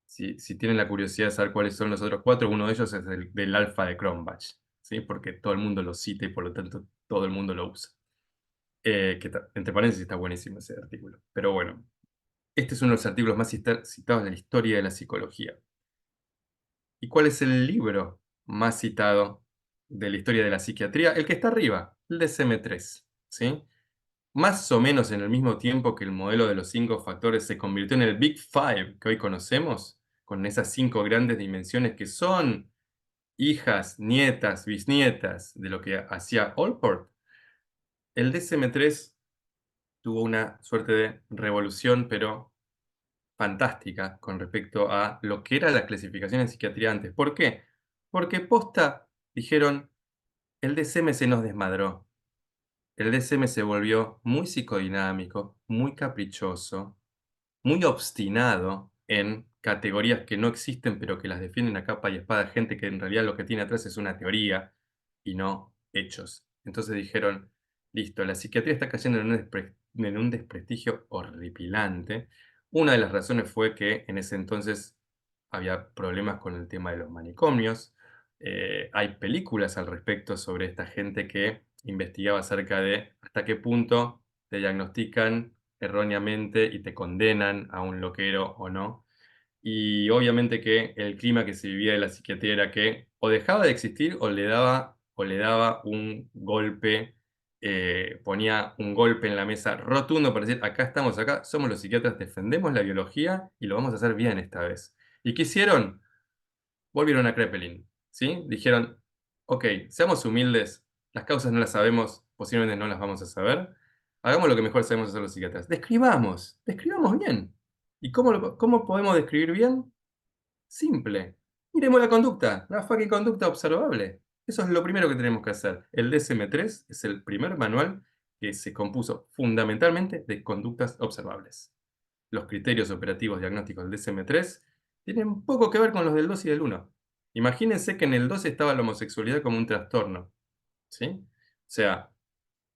Si tienen la curiosidad de saber cuáles son los otros 4, uno de ellos es del alfa de Cronbach, ¿sí? Porque todo el mundo lo cita y por lo tanto todo el mundo lo usa. Entre paréntesis está buenísimo ese artículo. Pero bueno, este es uno de los artículos más citados de la historia de la psicología. ¿Y cuál es el libro más citado de la historia de la psiquiatría? El que está arriba, el DSM-3, ¿sí? Más o menos en el mismo tiempo que el modelo de los 5 factores se convirtió en el Big Five que hoy conocemos, con esas 5 grandes dimensiones que son hijas, nietas, bisnietas de lo que hacía Allport, el DSM-3 tuvo una suerte de revolución, pero fantástica, con respecto a lo que era la clasificación en psiquiatría antes. ¿Por qué? Porque posta dijeron, el DSM se nos desmadró. El DSM se volvió muy psicodinámico, muy caprichoso, muy obstinado en categorías que no existen, pero que las defienden a capa y espada, gente que en realidad lo que tiene atrás es una teoría y no hechos. Entonces dijeron, listo, la psiquiatría está cayendo en un desprestigio horripilante. Una de las razones fue que en ese entonces había problemas con el tema de los manicomios. Hay películas al respecto sobre esta gente que investigaba acerca de hasta qué punto te diagnostican erróneamente y te condenan a un loquero o no. Y obviamente que el clima que se vivía de la psiquiatría era que o dejaba de existir o le daba un golpe, ponía un golpe en la mesa rotundo para decir, acá estamos, acá somos los psiquiatras, defendemos la biología y lo vamos a hacer bien esta vez. ¿Y qué hicieron? Volvieron a Kraepelin, ¿sí? Dijeron, ok, seamos humildes, las causas no las sabemos, posiblemente no las vamos a saber, hagamos lo que mejor sabemos hacer los psiquiatras, describamos bien. ¿Y cómo podemos describir bien? Simple. Miremos la conducta, la fucking conducta observable. Eso es lo primero que tenemos que hacer. El DSM-3 es el primer manual que se compuso fundamentalmente de conductas observables. Los criterios operativos diagnósticos del DSM-3 tienen poco que ver con los del 2 y del 1. Imagínense que en el 2 estaba la homosexualidad como un trastorno, ¿sí? O sea,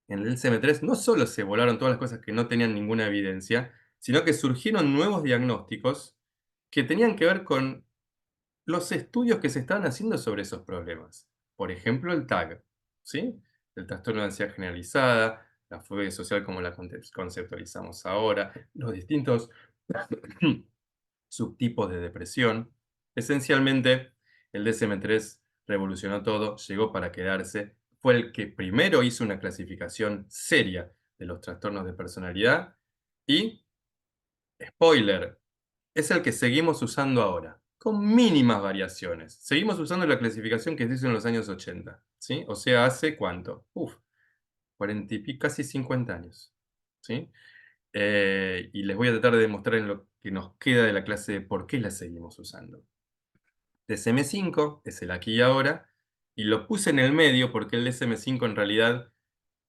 en el DSM-3 no solo se volaron todas las cosas que no tenían ninguna evidencia, sino que surgieron nuevos diagnósticos que tenían que ver con los estudios que se estaban haciendo sobre esos problemas. Por ejemplo, el TAG, ¿sí? El trastorno de ansiedad generalizada, la fobia social como la conceptualizamos ahora, los distintos subtipos de depresión. Esencialmente, el DSM-3 revolucionó todo, llegó para quedarse, fue el que primero hizo una clasificación seria de los trastornos de personalidad y, spoiler, es el que seguimos usando ahora, con mínimas variaciones. Seguimos usando la clasificación que se hizo en los años 80, ¿sí? O sea, ¿hace cuánto? 40 y pico, casi 50 años, ¿sí? Y les voy a tratar de demostrar en lo que nos queda de la clase de por qué la seguimos usando. DSM-5 es el aquí y ahora, y lo puse en el medio porque el DSM-5 en realidad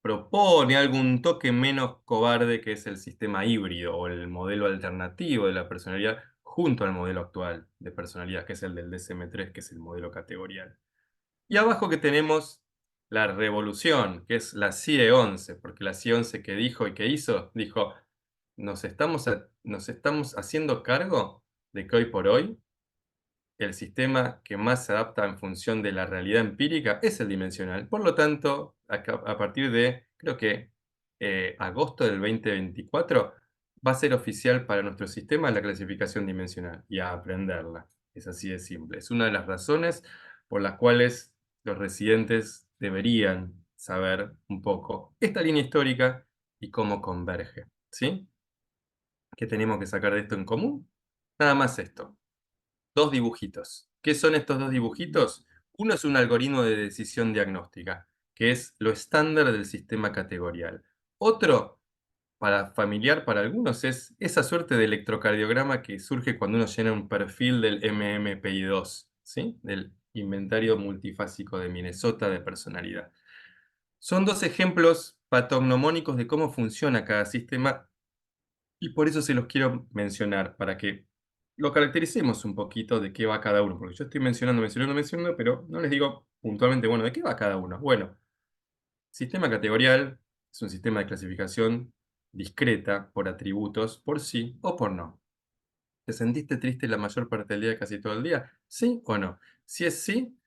propone algún toque menos cobarde que es el sistema híbrido o el modelo alternativo de la personalidad junto al modelo actual de personalidad, que es el del DSM-3, que es el modelo categorial. Y abajo que tenemos la revolución, que es la CIE 11, porque la CIE 11 que dijo y que hizo, dijo, nos estamos haciendo cargo de que hoy por hoy el sistema que más se adapta en función de la realidad empírica es el dimensional. Por lo tanto, a partir de, creo que agosto del 2024, va a ser oficial para nuestro sistema la clasificación dimensional y a aprenderla. Es así de simple. Es una de las razones por las cuales los residentes deberían saber un poco esta línea histórica y cómo converge. ¿Sí? ¿Qué tenemos que sacar de esto en común? Nada más esto. Dos dibujitos. ¿Qué son estos dos dibujitos? Uno es un algoritmo de decisión diagnóstica, que es lo estándar del sistema categorial. Otro, para familiar para algunos, es esa suerte de electrocardiograma que surge cuando uno llena un perfil del MMPI-2, ¿sí? Del Inventario Multifásico de Minnesota de Personalidad. Son dos ejemplos patognomónicos de cómo funciona cada sistema y por eso se los quiero mencionar, para que lo caractericemos un poquito de qué va cada uno, porque yo estoy mencionando, pero no les digo puntualmente, bueno, ¿de qué va cada uno? Bueno, sistema categorial es un sistema de clasificación discreta por atributos, por sí o por no. ¿Te sentiste triste la mayor parte del día, casi todo el día? ¿Sí o no? Si es sí,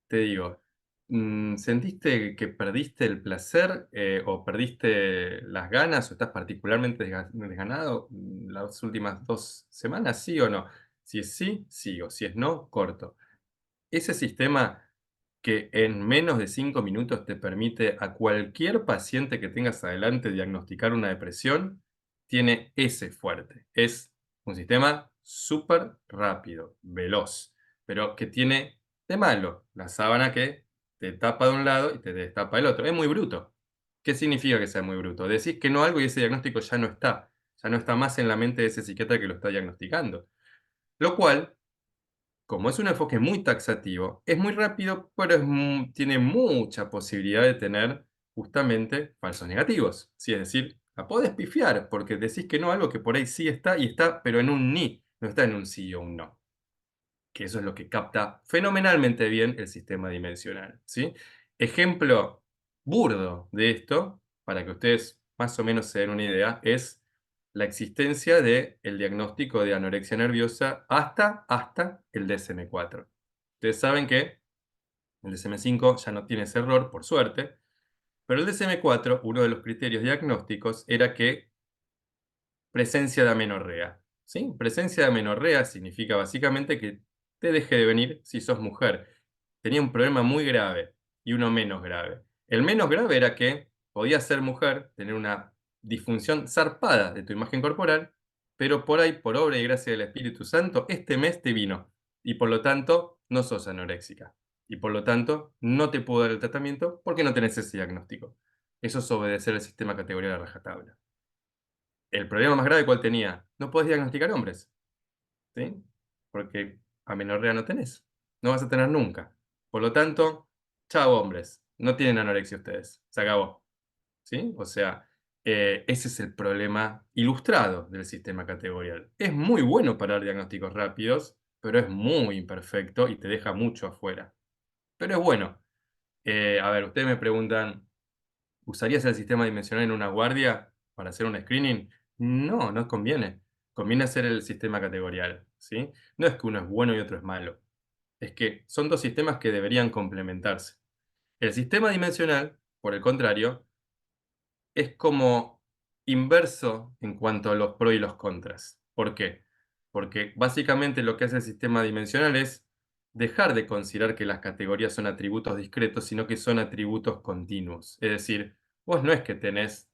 te digo, ¿sentiste que perdiste el placer, o perdiste las ganas, o estás particularmente desganado, las últimas 2 semanas? ¿Sí o no? Si es sí, sigo, si es no, corto. Ese sistema que en menos de 5 minutos te permite a cualquier paciente que tengas adelante diagnosticar una depresión, tiene ese fuerte. Es un sistema súper rápido, veloz, pero que tiene de malo la sábana que te tapa de un lado y te destapa del otro. Es muy bruto. ¿Qué significa que sea muy bruto? Decís que no algo y ese diagnóstico ya no está más en la mente de ese psiquiatra que lo está diagnosticando. Lo cual, como es un enfoque muy taxativo, es muy rápido, pero tiene mucha posibilidad de tener justamente falsos negativos. Sí, es decir, la podés pifiar porque decís que no a algo que por ahí sí está y está, pero en un ni, no está en un sí o un no. Que eso es lo que capta fenomenalmente bien el sistema dimensional, ¿sí? Ejemplo burdo de esto, para que ustedes más o menos se den una idea, es la existencia del diagnóstico de anorexia nerviosa hasta el DSM-4. Ustedes saben que el DSM-5 ya no tiene ese error, por suerte, pero el DSM-4, uno de los criterios diagnósticos era que presencia de amenorrea, ¿sí? Presencia de amenorrea significa básicamente que te deje de venir si sos mujer. Tenía un problema muy grave y uno menos grave. El menos grave era que podías ser mujer, tener una disfunción zarpada de tu imagen corporal, pero por ahí, por obra y gracia del Espíritu Santo, este mes te vino y por lo tanto no sos anoréxica. Y por lo tanto no te puedo dar el tratamiento porque no tenés ese diagnóstico. Eso es obedecer el sistema categoría de rajatabla. El problema más grave, ¿cuál tenía? No podés diagnosticar hombres, ¿sí? Porque amenorrea no tenés. No vas a tener nunca. Por lo tanto, chao hombres. No tienen anorexia ustedes. Se acabó. ¿Sí? O sea, ese es el problema ilustrado del sistema categorial. Es muy bueno para dar diagnósticos rápidos, pero es muy imperfecto y te deja mucho afuera. Pero es bueno. A ver, ustedes me preguntan, ¿Usarías el sistema dimensional en una guardia para hacer un screening? No, no conviene. Conviene hacer el sistema categorial, ¿sí? No es que uno es bueno y otro es malo. Es que son dos sistemas que deberían complementarse. El sistema dimensional, por el contrario, es como inverso en cuanto a los pros y los contras. ¿Por qué? Porque básicamente lo que hace el sistema dimensional es dejar de considerar que las categorías son atributos discretos, sino que son atributos continuos. Es decir, vos no es que tenés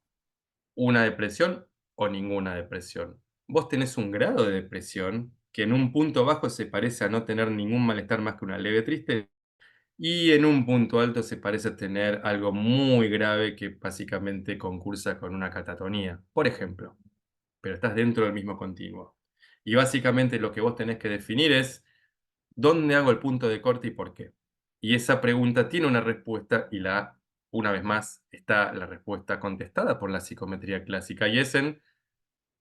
una depresión o ninguna depresión. Vos tenés un grado de depresión que en un punto bajo se parece a no tener ningún malestar más que una leve tristeza y en un punto alto se parece tener algo muy grave que básicamente concursa con una catatonía, por ejemplo, pero estás dentro del mismo continuo. Y básicamente lo que vos tenés que definir es dónde hago el punto de corte y por qué. Y esa pregunta tiene una respuesta y una vez más, está la respuesta contestada por la psicometría clásica y es en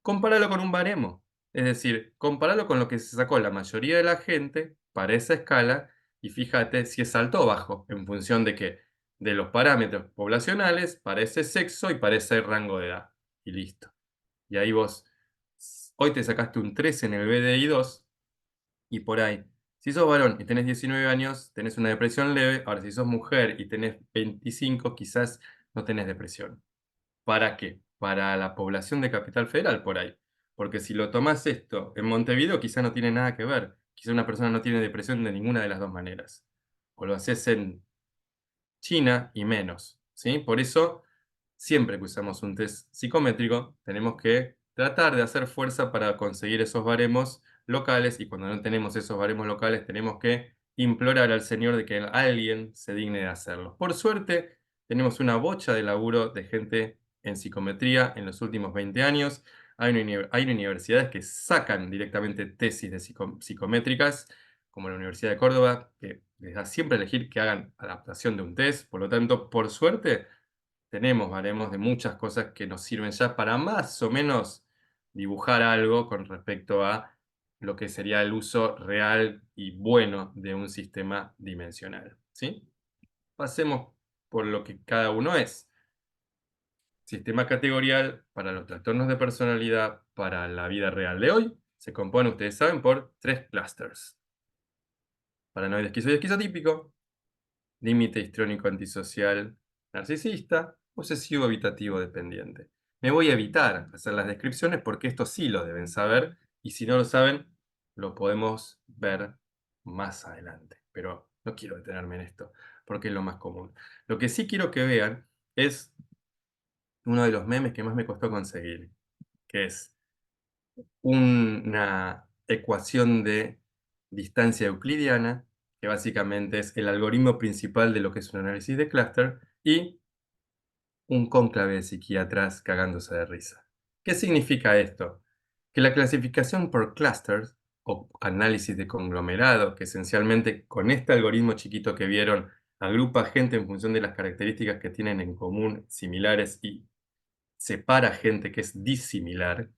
compáralo con un baremo. Es decir, compáralo con lo que se sacó la mayoría de la gente para esa escala y fíjate si es alto o bajo, en función de qué, de los parámetros poblacionales para ese sexo y para ese rango de edad. Y listo. Y ahí vos, hoy te sacaste un 3 en el BDI-2 y por ahí, si sos varón y tenés 19 años, tenés una depresión leve. Ahora, si sos mujer y tenés 25, quizás no tenés depresión. ¿Para qué? Para la población de Capital Federal, por ahí. Porque si lo tomás esto en Montevideo, quizá no tiene nada que ver. Quizá una persona no tiene depresión de ninguna de las dos maneras. O lo haces en China y menos, ¿sí? Por eso, siempre que usamos un test psicométrico, tenemos que tratar de hacer fuerza para conseguir esos baremos locales, y cuando no tenemos esos baremos locales, tenemos que implorar al Señor de que alguien se digne de hacerlo. Por suerte, tenemos una bocha de laburo de gente en psicometría en los últimos 20 años. Hay universidades que sacan directamente tesis de psicométricas, como la Universidad de Córdoba, que les da siempre a elegir que hagan adaptación de un test. Por lo tanto, por suerte, tenemos baremos de muchas cosas que nos sirven ya para más o menos dibujar algo con respecto a lo que sería el uso real y bueno de un sistema dimensional, ¿sí? Pasemos por lo que cada uno es. Sistema categorial para los trastornos de personalidad para la vida real de hoy se compone, ustedes saben, por tres clusters: paranoide esquizoide esquizotípico, límite histrónico antisocial narcisista, posesivo evitativo dependiente. Me voy a evitar hacer las descripciones porque esto sí lo deben saber y si no lo saben, lo podemos ver más adelante. Pero no quiero detenerme en esto porque es lo más común. Lo que sí quiero que vean es uno de los memes que más me costó conseguir, que es una ecuación de distancia euclidiana, que básicamente es el algoritmo principal de lo que es un análisis de clúster, y un cónclave de psiquiatras cagándose de risa. ¿Qué significa esto? Que la clasificación por clusters, o análisis de conglomerado, que esencialmente con este algoritmo chiquito que vieron, agrupa gente en función de las características que tienen en común similares y separa gente que es disimilar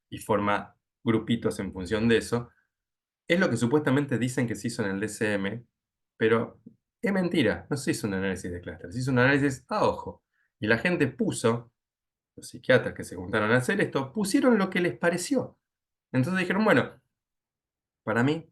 y forma grupitos en función de eso, es lo que supuestamente dicen que se hizo en el DCM, pero es mentira, no se hizo un análisis de clúster, se hizo un análisis a ojo. Y la gente puso, los psiquiatras que se juntaron a hacer esto, pusieron lo que les pareció. Entonces dijeron, bueno, para mí,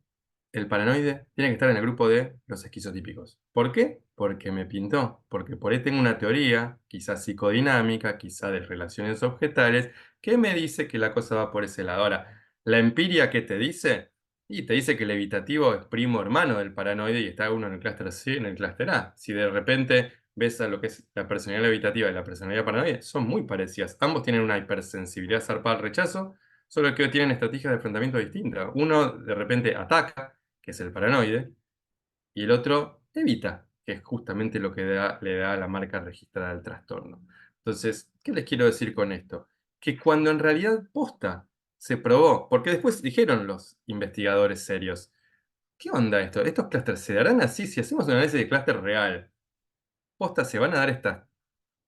el paranoide tiene que estar en el grupo de los esquizotípicos. ¿Por qué? Porque me pintó. Porque por ahí tengo una teoría, quizás psicodinámica, quizás de relaciones objetales, que me dice que la cosa va por ese lado. Ahora, ¿la empiria qué te dice? Y te dice que el evitativo es primo hermano del paranoide y está uno en el clúster C y en el clúster A. Si de repente ves a lo que es la personalidad evitativa y la personalidad paranoide, son muy parecidas. Ambos tienen una hipersensibilidad zarpada al rechazo, solo que tienen estrategias de enfrentamiento distintas. Uno de repente ataca, que es el paranoide, y el otro evita, que es justamente lo que le da la marca registrada al trastorno. Entonces, ¿qué les quiero decir con esto? Que cuando en realidad posta se probó, porque después dijeron los investigadores serios, ¿qué onda esto? ¿Estos clústeres se darán así? Si hacemos un análisis de clúster real, posta se van a dar estas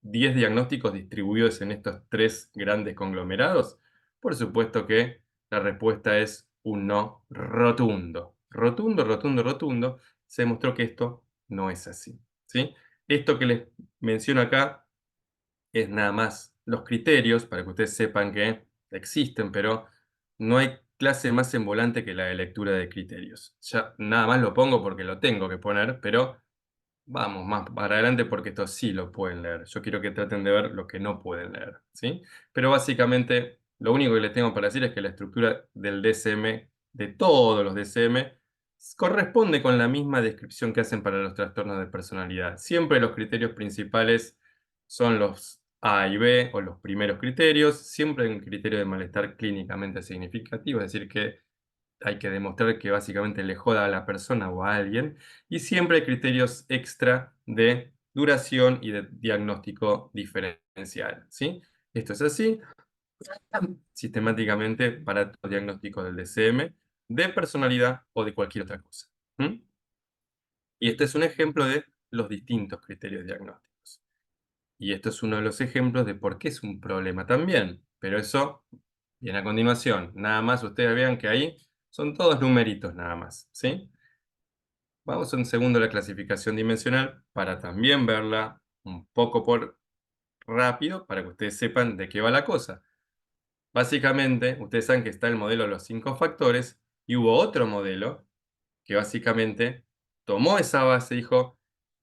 10 diagnósticos distribuidos en estos tres grandes conglomerados? Por supuesto que la respuesta es un no rotundo. Rotundo, rotundo, rotundo. Se demostró que esto no es así, ¿sí? Esto que les menciono acá es nada más los criterios, para que ustedes sepan que existen, pero no hay clase más en volante que la de lectura de criterios. Ya nada más lo pongo porque lo tengo que poner, pero vamos más para adelante porque esto sí lo pueden leer. Yo quiero que traten de ver lo que no pueden leer, ¿sí? Pero básicamente lo único que les tengo para decir es que la estructura del DSM, de todos los DSM, corresponde con la misma descripción que hacen para los trastornos de personalidad. Siempre los criterios principales son los A y B o los primeros criterios. Siempre hay un criterio de malestar clínicamente significativo, es decir, que hay que demostrar que básicamente le joda a la persona o a alguien, y siempre hay criterios extra de duración y de diagnóstico diferencial, ¿sí? Esto es así sistemáticamente para todo diagnóstico del DCM, de personalidad o de cualquier otra cosa. ¿M? Y este es un ejemplo de los distintos criterios diagnósticos. Y esto es uno de los ejemplos de por qué es un problema también. Pero eso viene a continuación. Nada más ustedes vean que ahí son todos numeritos nada más, ¿sí? Vamos un segundo a la clasificación dimensional para también verla un poco por rápido para que ustedes sepan de qué va la cosa. Básicamente, ustedes saben que está el modelo de los 5 factores y hubo otro modelo que básicamente tomó esa base y dijo,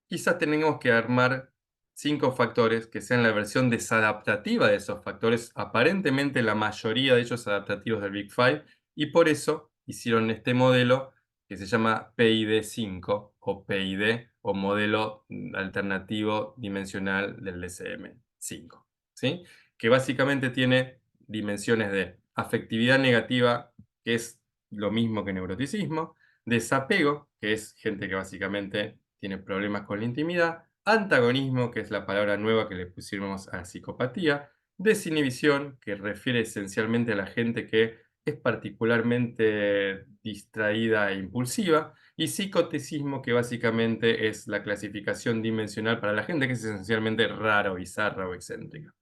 quizás tenemos que armar 5 factores que sean la versión desadaptativa de esos factores, aparentemente la mayoría de ellos adaptativos del Big Five, y por eso hicieron este modelo que se llama PID5 o PID o modelo alternativo dimensional del DSM-5, ¿sí? Que básicamente tiene dimensiones de afectividad negativa, que es lo mismo que neuroticismo, desapego, que es gente que básicamente tiene problemas con la intimidad, antagonismo, que es la palabra nueva que le pusimos a la psicopatía, desinhibición, que refiere esencialmente a la gente que es particularmente distraída e impulsiva, y psicoticismo, que básicamente es la clasificación dimensional para la gente que es esencialmente rara o bizarra o excéntrica.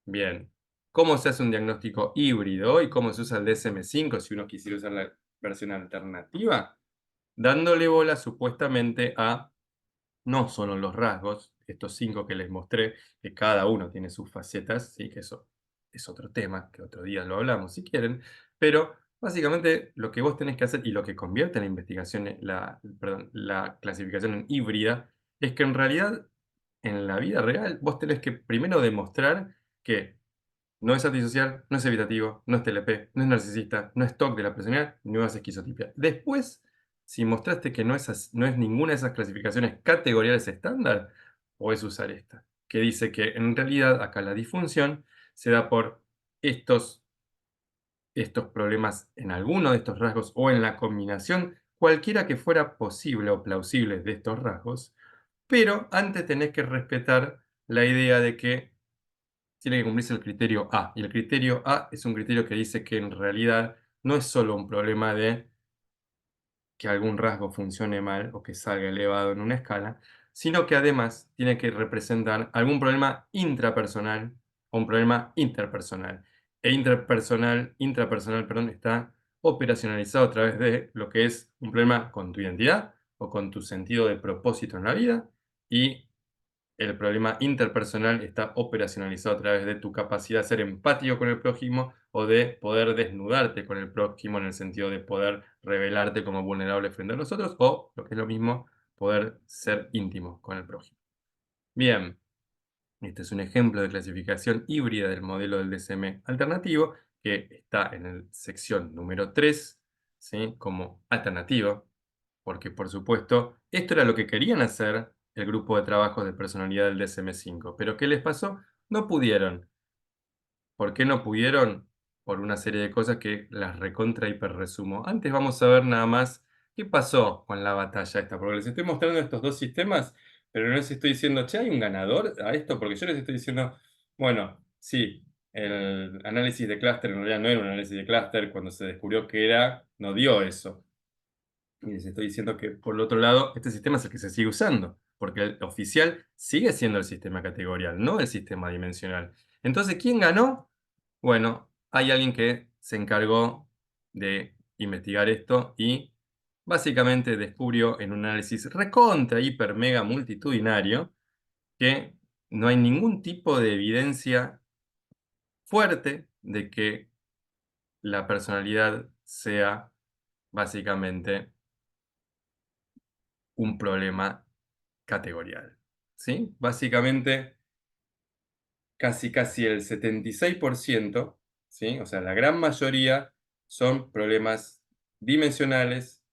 Bien, ¿cómo se hace un diagnóstico híbrido y cómo se usa el DSM-5 si uno quisiera usar la versión alternativa? Dándole bola supuestamente a no solo los rasgos, estos 5 que les mostré, que cada uno tiene sus facetas, ¿sí? Que eso es otro tema, que otro día lo hablamos si quieren, pero básicamente lo que vos tenés que hacer y lo que convierte la investigación, perdón, la clasificación en híbrida, es que en realidad en la vida real vos tenés que primero demostrar que no es antisocial, no es evitativo, no es TLP, no es narcisista, no es TOC de la personalidad, no es esquizotipia. Después, si mostraste que no es ninguna de esas clasificaciones categoriales estándar, podés usar esta, que dice que en realidad acá la disfunción se da por estos, estos problemas en alguno de estos rasgos o en la combinación, cualquiera que fuera posible o plausible de estos rasgos, pero antes tenés que respetar la idea de que tiene que cumplirse el criterio A. Y el criterio A es un criterio que dice que en realidad no es solo un problema de que algún rasgo funcione mal o que salga elevado en una escala, sino que además tiene que representar algún problema intrapersonal o un problema interpersonal. E intrapersonal, perdón, está operacionalizado a través de lo que es un problema con tu identidad o con tu sentido de propósito en la vida, y el problema interpersonal está operacionalizado a través de tu capacidad de ser empático con el prójimo o de poder desnudarte con el prójimo en el sentido de poder revelarte como vulnerable frente a los otros o, lo que es lo mismo, poder ser íntimo con el prójimo. Bien, este es un ejemplo de clasificación híbrida del modelo del DSM alternativo que está en la sección número 3, ¿sí? Como alternativo, porque por supuesto, esto era lo que querían hacer el grupo de trabajo de personalidad del DSM-5, pero ¿qué les pasó? No pudieron. ¿Por qué no pudieron? Por una serie de cosas que las recontra hiper resumo. Antes vamos a ver nada más qué pasó con la batalla esta, porque les estoy mostrando estos dos sistemas, pero no les estoy diciendo, che, ¿hay un ganador a esto? Porque yo les estoy diciendo, bueno, sí, el análisis de clúster en realidad no era un análisis de clúster, cuando se descubrió que era, no dio eso. Y les estoy diciendo que, por el otro lado, este sistema es el que se sigue usando, porque el oficial sigue siendo el sistema categorial, no el sistema dimensional. Entonces, ¿quién ganó? Bueno, hay alguien que se encargó de investigar esto y básicamente descubrió en un análisis recontra, hiper, mega multitudinario que no hay ningún tipo de evidencia fuerte de que la personalidad sea básicamente un problema categorial, ¿sí? Básicamente, casi el 76%, ¿sí? O sea, la gran mayoría son problemas dimensionales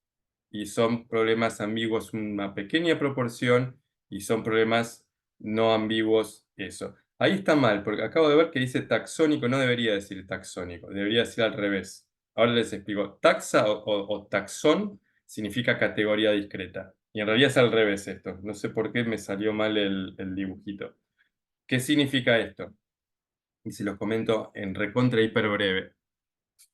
y son problemas ambiguos una pequeña proporción y son problemas no ambiguos eso. Ahí está mal, porque acabo de ver que dice taxónico, no debería decir taxónico, debería decir al revés. Ahora les explico. Taxa o taxón significa categoría discreta. Y en realidad es al revés esto. No sé por qué me salió mal el dibujito. ¿Qué significa esto? Y se los comento en recontra hiper breve.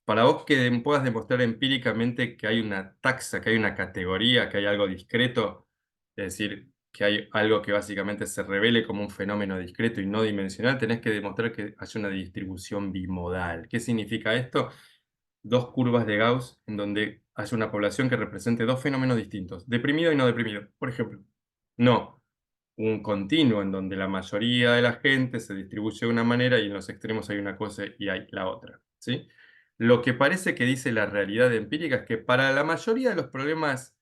Para vos que puedas demostrar empíricamente que hay una taxa, que hay una categoría, que hay algo discreto, es decir, que hay algo que básicamente se revele como un fenómeno discreto y no dimensional, tenés que demostrar que haya una distribución bimodal. ¿Qué significa esto? Dos curvas de Gauss en donde haya una población que represente dos fenómenos distintos, deprimido y no deprimido, por ejemplo. No un continuo en donde la mayoría de la gente se distribuye de una manera y en los extremos hay una cosa y hay la otra, ¿sí? Lo que parece que dice la realidad empírica es que para la mayoría de los problemas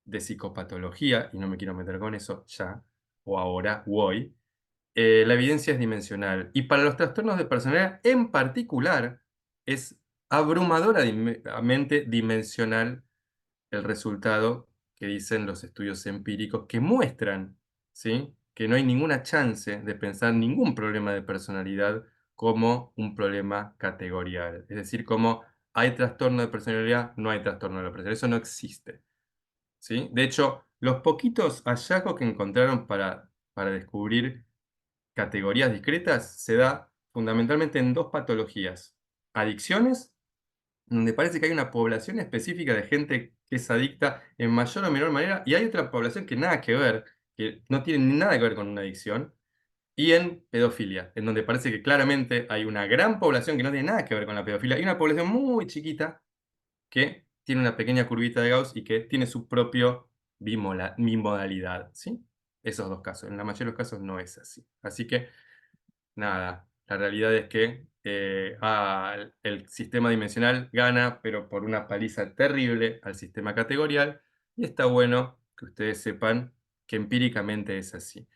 de psicopatología, y no me quiero meter con eso ya, o ahora, o hoy, la evidencia es dimensional. Y para los trastornos de personalidad en particular, es abrumadoramente dimensional el resultado que dicen los estudios empíricos que muestran, ¿sí?, que no hay ninguna chance de pensar ningún problema de personalidad como un problema categorial. Es decir, como hay trastorno de personalidad, no hay trastorno de la personalidad. Eso no existe, ¿sí? De hecho, los poquitos hallazgos que encontraron para descubrir categorías discretas se da fundamentalmente en dos patologías: adicciones, donde parece que hay una población específica de gente que es adicta en mayor o menor manera, y hay otra población que nada que ver, que no tiene ni nada que ver con una adicción, y en pedofilia, en donde parece que claramente hay una gran población que no tiene nada que ver con la pedofilia, y una población muy chiquita que tiene una pequeña curvita de Gauss y que tiene su propio bimodalidad, ¿sí? Esos dos casos. En la mayoría de los casos no es así. Así que nada, la realidad es que el sistema dimensional gana, pero por una paliza terrible al sistema categorial, y está bueno que ustedes sepan que empíricamente es así.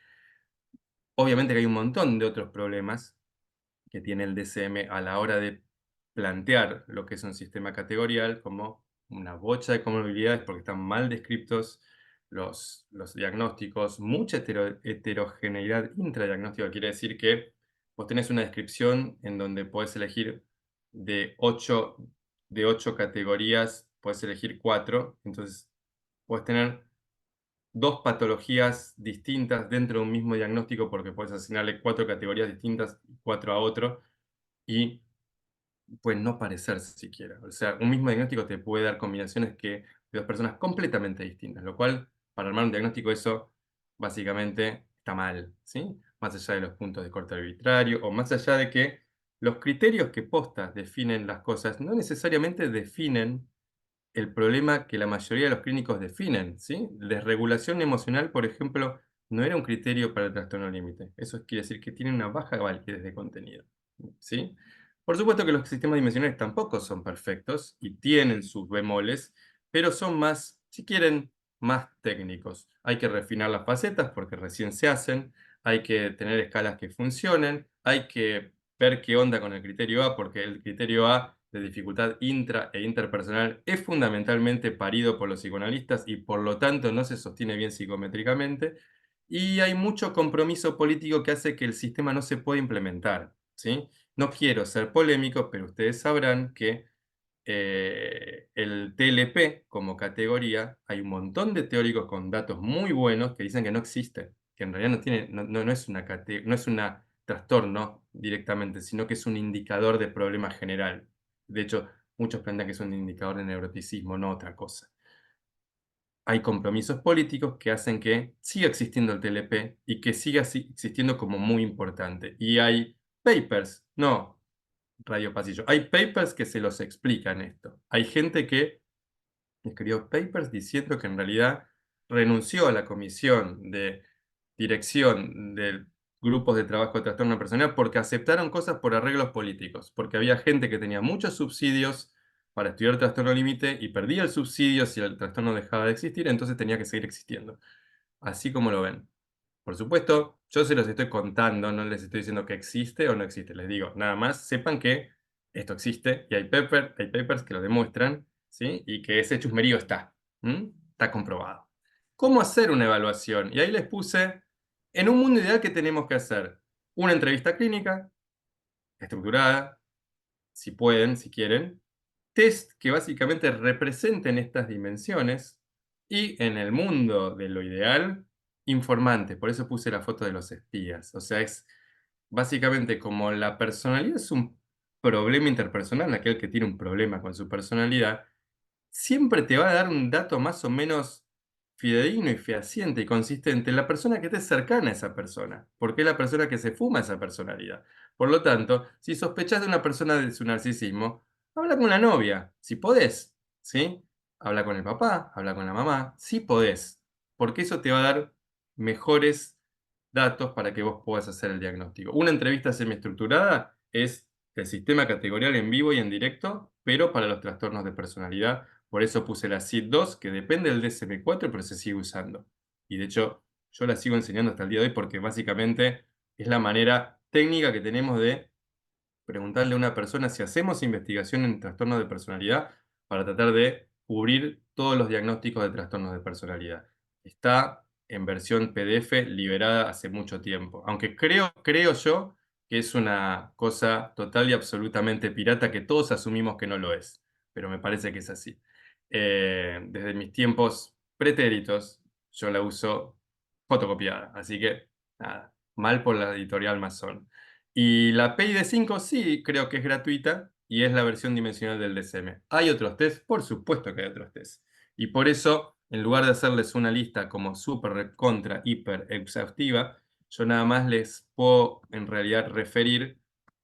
Obviamente que hay un montón de otros problemas que tiene el DCM a la hora de plantear lo que es un sistema categorial, como una bocha de comorbilidades porque están mal descriptos los diagnósticos, mucha heterogeneidad intradiagnóstica, quiere decir que vos tenés una descripción en donde podés elegir de 8 categorías, podés elegir 4, entonces podés tener dos patologías distintas dentro de un mismo diagnóstico porque puedes asignarle 4 categorías distintas, 4 a otro, y puede no parecerse siquiera. O sea, un mismo diagnóstico te puede dar combinaciones que, de dos personas completamente distintas, lo cual, para armar un diagnóstico, eso básicamente está mal, ¿sí? Más allá de los puntos de corte arbitrario o más allá de que los criterios que posta definen las cosas no necesariamente definen el problema que la mayoría de los clínicos definen, ¿sí? Desregulación emocional, por ejemplo, no era un criterio para el trastorno límite. Eso quiere decir que tiene una baja validez de contenido, ¿sí? Por supuesto que los sistemas dimensionales tampoco son perfectos y tienen sus bemoles, pero son más, si quieren, más técnicos. Hay que refinar las facetas porque recién se hacen, hay que tener escalas que funcionen, hay que ver qué onda con el criterio A, porque el criterio A de dificultad intra e interpersonal es fundamentalmente parido por los psicoanalistas y por lo tanto no se sostiene bien psicométricamente. Y hay mucho compromiso político que hace que el sistema no se pueda implementar, ¿sí? No quiero ser polémico, pero ustedes sabrán que el TLP como categoría, hay un montón de teóricos con datos muy buenos que dicen que no existe, que en realidad no tiene, no es no es una trastorno directamente, sino que es un indicador de problema general. De hecho, muchos plantean que es un indicador de neuroticismo, no otra cosa. Hay compromisos políticos que hacen que siga existiendo el TLP y que siga existiendo como muy importante. Y hay papers, no radio pasillo. Hay papers que se los explican esto. Hay gente que escribió papers diciendo que en realidad renunció a la comisión de dirección del grupos de trabajo de trastorno de personalidad porque aceptaron cosas por arreglos políticos, porque había gente que tenía muchos subsidios para estudiar trastorno límite y perdía el subsidio si el trastorno dejaba de existir, entonces tenía que seguir existiendo. Así como lo ven. Por supuesto, yo se los estoy contando, no les estoy diciendo que existe o no existe. Les digo, nada más sepan que esto existe y hay papers que lo demuestran, ¿sí? Y que ese chusmerío está, ¿m? Está comprobado. ¿Cómo hacer una evaluación? Y ahí les puse, en un mundo ideal, ¿qué tenemos que hacer? Una entrevista clínica, estructurada, si pueden, si quieren, test que básicamente representen estas dimensiones y en el mundo de lo ideal, informantes. Por eso puse la foto de los espías. O sea, es básicamente como la personalidad es un problema interpersonal, aquel que tiene un problema con su personalidad, siempre te va a dar un dato más o menos fidedigno y fehaciente y consistente la persona que esté cercana a esa persona, porque es la persona que se fuma esa personalidad. Por lo tanto, si sospechás de una persona de su narcisismo, habla con la novia, si podés, ¿sí? Habla con el papá, habla con la mamá, si podés, porque eso te va a dar mejores datos para que vos puedas hacer el diagnóstico. Una entrevista semiestructurada es el sistema categorial en vivo y en directo, pero para los trastornos de personalidad. Por eso puse la CID-2, que depende del DSM-4, pero se sigue usando. Y de hecho, yo la sigo enseñando hasta el día de hoy porque básicamente es la manera técnica que tenemos de preguntarle a una persona si hacemos investigación en trastornos de personalidad para tratar de cubrir todos los diagnósticos de trastornos de personalidad. Está en versión PDF liberada hace mucho tiempo, aunque creo yo que es una cosa total y absolutamente pirata que todos asumimos que no lo es, pero me parece que es así. Desde mis tiempos pretéritos yo la uso fotocopiada, así que nada, mal por la editorial Masón. Y la PID-5 sí creo que es gratuita y es la versión dimensional del DSM. ¿Hay otros test? Por supuesto que hay otros test. Y por eso, en lugar de hacerles una lista como súper, contra, hiper exhaustiva, yo nada más les puedo en realidad referir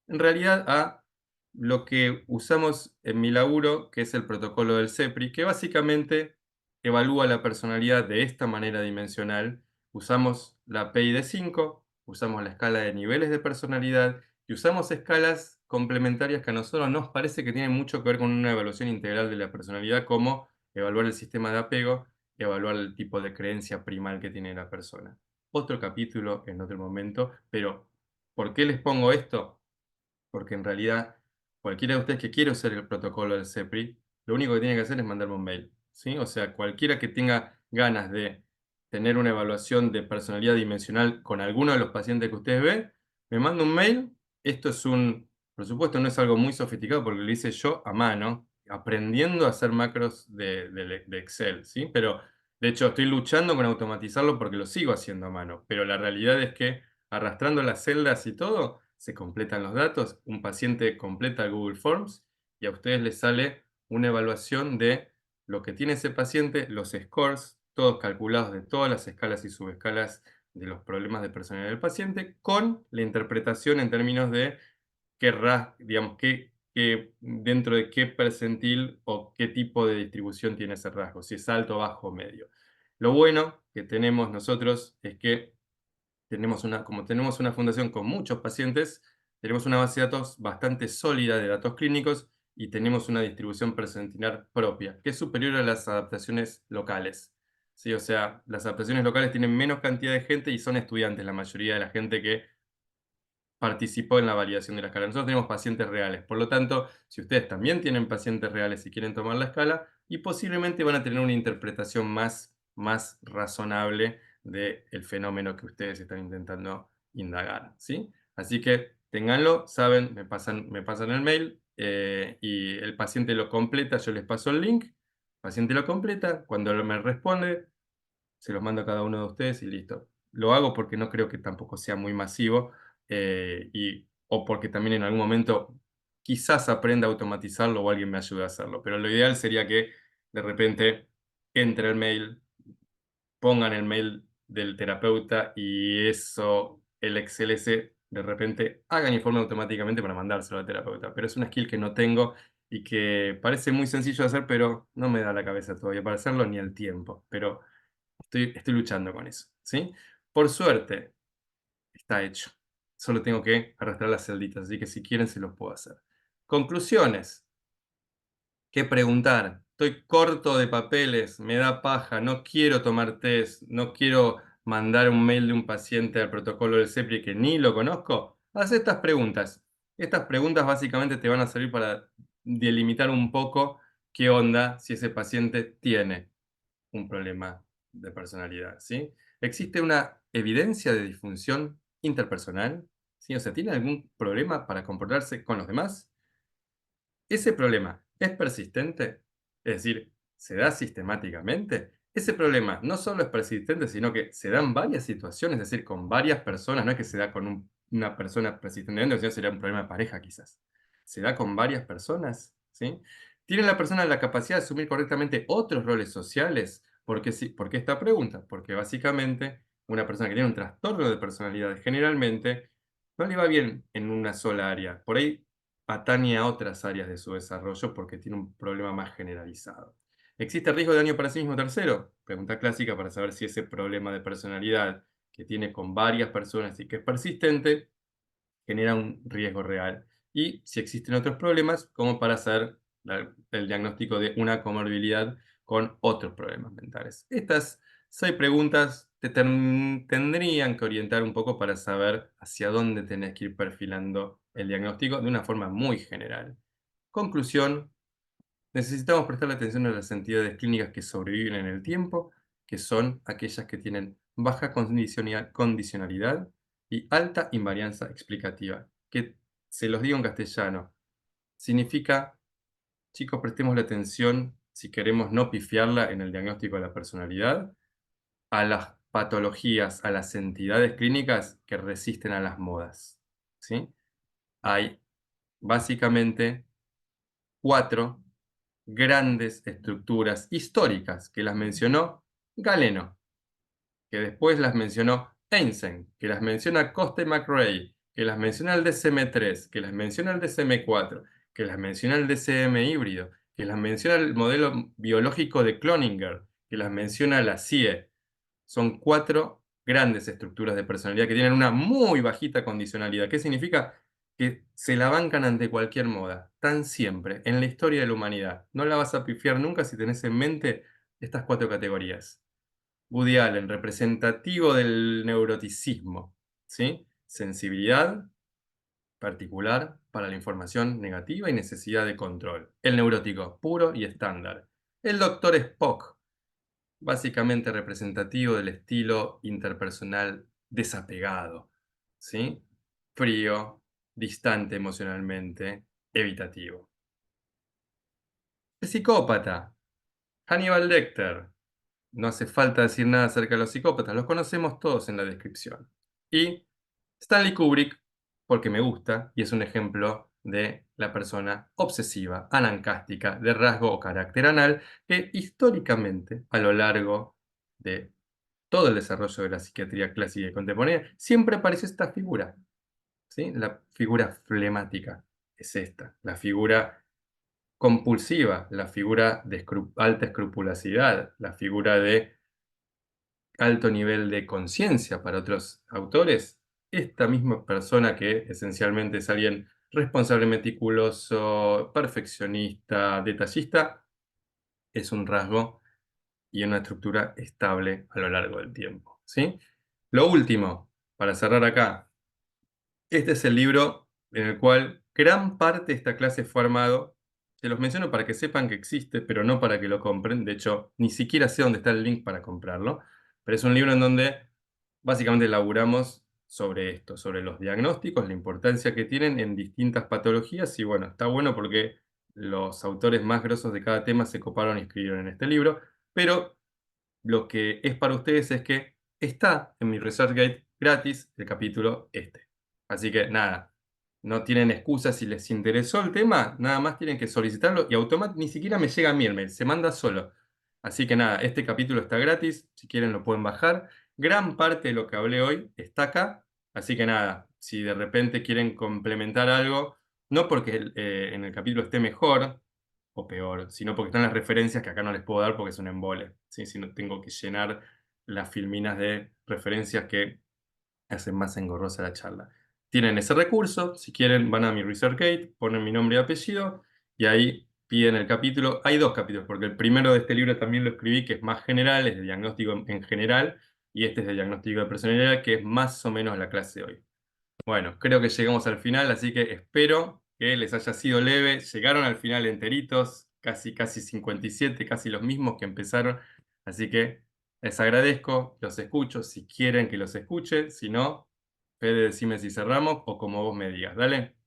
en realidad a lo que usamos en mi laburo, que es el protocolo del CEPRI, que básicamente evalúa la personalidad de esta manera dimensional. Usamos la PID-5, usamos la escala de niveles de personalidad y usamos escalas complementarias que a nosotros nos parece que tienen mucho que ver con una evaluación integral de la personalidad, como evaluar el sistema de apego, evaluar el tipo de creencia primal que tiene la persona. Otro capítulo en otro momento, pero ¿por qué les pongo esto? Porque en realidad cualquiera de ustedes que quiera usar el protocolo del CEPRI, lo único que tiene que hacer es mandarme un mail, ¿sí? O sea, cualquiera que tenga ganas de tener una evaluación de personalidad dimensional con alguno de los pacientes que ustedes ven, me manda un mail. Esto es por supuesto, no es algo muy sofisticado porque lo hice yo a mano, aprendiendo a hacer macros de Excel, ¿sí? Pero de hecho estoy luchando con automatizarlo porque lo sigo haciendo a mano, pero la realidad es que arrastrando las celdas y todo, se completan los datos, un paciente completa el Google Forms y a ustedes les sale una evaluación de lo que tiene ese paciente, los scores, todos calculados de todas las escalas y subescalas de los problemas de personalidad del paciente, con la interpretación en términos de digamos, dentro de qué percentil o qué tipo de distribución tiene ese rasgo, si es alto, bajo o medio. Lo bueno que tenemos nosotros es que como tenemos una fundación con muchos pacientes, tenemos una base de datos bastante sólida de datos clínicos y tenemos una distribución percentilar propia, que es superior a las adaptaciones locales. Sí, o sea, las adaptaciones locales tienen menos cantidad de gente y son estudiantes la mayoría de la gente que participó en la validación de la escala. Nosotros tenemos pacientes reales, por lo tanto, si ustedes también tienen pacientes reales y quieren tomar la escala, y posiblemente van a tener una interpretación más razonable del fenómeno que ustedes están intentando indagar, ¿sí? Así que ténganlo, saben, me pasan el mail y el paciente lo completa, yo les paso el link, el paciente lo completa, cuando me responde, se los mando a cada uno de ustedes y listo. Lo hago porque no creo que tampoco sea muy masivo o porque también en algún momento quizás aprenda a automatizarlo o alguien me ayude a hacerlo. Pero lo ideal sería que de repente entre el mail, pongan el mail del terapeuta y eso, el Excel ese, de repente hagan informe automáticamente para mandárselo al terapeuta. Pero es una skill que no tengo y que parece muy sencillo de hacer, pero no me da la cabeza todavía para hacerlo ni el tiempo. Pero estoy luchando con eso, ¿sí? Por suerte, está hecho. Solo tengo que arrastrar las celditas, así que si quieren se los puedo hacer. Conclusiones. ¿Qué preguntar? Estoy corto de papeles, me da paja, no quiero tomar test, no quiero mandar un mail de un paciente al protocolo del CEPRI que ni lo conozco. Haz estas preguntas. Estas preguntas básicamente te van a servir para delimitar un poco qué onda si ese paciente tiene un problema de personalidad, ¿sí? ¿Existe una evidencia de disfunción interpersonal? ¿Sí? O sea, ¿tiene algún problema para comportarse con los demás? ¿Ese problema es persistente? Es decir, ¿se da sistemáticamente? Ese problema no solo es persistente, sino que se da en varias situaciones, es decir, con varias personas, no es que se da con una persona persistentemente, sino sería un problema de pareja quizás. ¿Se da con varias personas? ¿Sí? ¿Tiene la persona la capacidad de asumir correctamente otros roles sociales? ¿Por qué esta pregunta? Porque básicamente una persona que tiene un trastorno de personalidad generalmente no le va bien en una sola área. Por ahí atañe a otras áreas de su desarrollo porque tiene un problema más generalizado. ¿Existe riesgo de daño para sí mismo tercero? Pregunta clásica para saber si ese problema de personalidad que tiene con varias personas y que es persistente genera un riesgo real. Y si existen otros problemas, como para hacer el diagnóstico de una comorbilidad con otros problemas mentales. Estas 6 preguntas te tendrían que orientar un poco para saber hacia dónde tenés que ir perfilando el diagnóstico de una forma muy general. Conclusión, necesitamos prestarle atención a las entidades clínicas que sobreviven en el tiempo, que son aquellas que tienen baja condicionalidad y alta invarianza explicativa, que se los digo en castellano, significa, chicos, prestemos la atención, si queremos no pifiarla en el diagnóstico de la personalidad, a las patologías, a las entidades clínicas que resisten a las modas, ¿sí? Hay básicamente 4 grandes estructuras históricas que las mencionó Galeno, que después las mencionó Einstein, que las menciona Costa y McRae, que las menciona el DSM-3, que las menciona el DSM-4, que las menciona el DSM híbrido, que las menciona el modelo biológico de Cloninger, que las menciona la CIE. Son 4 grandes estructuras de personalidad que tienen una muy bajita condicionalidad. ¿Qué significa? Que se la bancan ante cualquier moda, tan siempre, en la historia de la humanidad. No la vas a pifiar nunca si tenés en mente estas 4 categorías. Woody Allen, representativo del neuroticismo, ¿sí? Sensibilidad particular para la información negativa y necesidad de control. El neurótico, puro y estándar. El doctor Spock, básicamente representativo del estilo interpersonal desapegado, ¿sí? Frío, distante emocionalmente, evitativo. El psicópata, Hannibal Lecter. No hace falta decir nada acerca de los psicópatas, los conocemos todos en la descripción. Y Stanley Kubrick, porque me gusta y es un ejemplo de la persona obsesiva, anancástica, de rasgo o carácter anal, que históricamente, a lo largo de todo el desarrollo de la psiquiatría clásica y contemporánea, siempre apareció esta figura, ¿sí? La figura flemática es esta, la figura compulsiva, la figura de alta escrupulosidad, la figura de alto nivel de conciencia para otros autores, esta misma persona que esencialmente es alguien responsable, meticuloso, perfeccionista, detallista, es un rasgo y una estructura estable a lo largo del tiempo, ¿sí? Lo último, para cerrar acá, este es el libro en el cual gran parte de esta clase fue armado. Se los menciono para que sepan que existe, pero no para que lo compren. De hecho, ni siquiera sé dónde está el link para comprarlo. Pero es un libro en donde básicamente elaboramos sobre esto, sobre los diagnósticos, la importancia que tienen en distintas patologías. Y bueno, está bueno porque los autores más grosos de cada tema se coparon y escribieron en este libro. Pero lo que es para ustedes es que está en mi ResearchGate gratis el capítulo este. Así que nada, no tienen excusa si les interesó el tema, nada más tienen que solicitarlo y automáticamente ni siquiera me llega a mí el mail, se manda solo. Así que nada, este capítulo está gratis, si quieren lo pueden bajar. Gran parte de lo que hablé hoy está acá, así que nada, si de repente quieren complementar algo, no porque en el capítulo esté mejor, o peor, sino porque están las referencias que acá no les puedo dar porque es un embole, ¿sí? Si no tengo que llenar las filminas de referencias que hace más engorrosa la charla. Tienen ese recurso, si quieren van a mi ResearchGate, ponen mi nombre y apellido y ahí piden el capítulo. Hay dos capítulos, porque el primero de este libro también lo escribí, que es más general, es de diagnóstico en general, y este es de diagnóstico de personalidad, que es más o menos la clase de hoy. Bueno, creo que llegamos al final, así que espero que les haya sido leve. Llegaron al final enteritos, casi 57, casi los mismos que empezaron. Así que les agradezco, los escucho si quieren que los escuche. Si no, Fede, decime si cerramos o como vos me digas. Dale.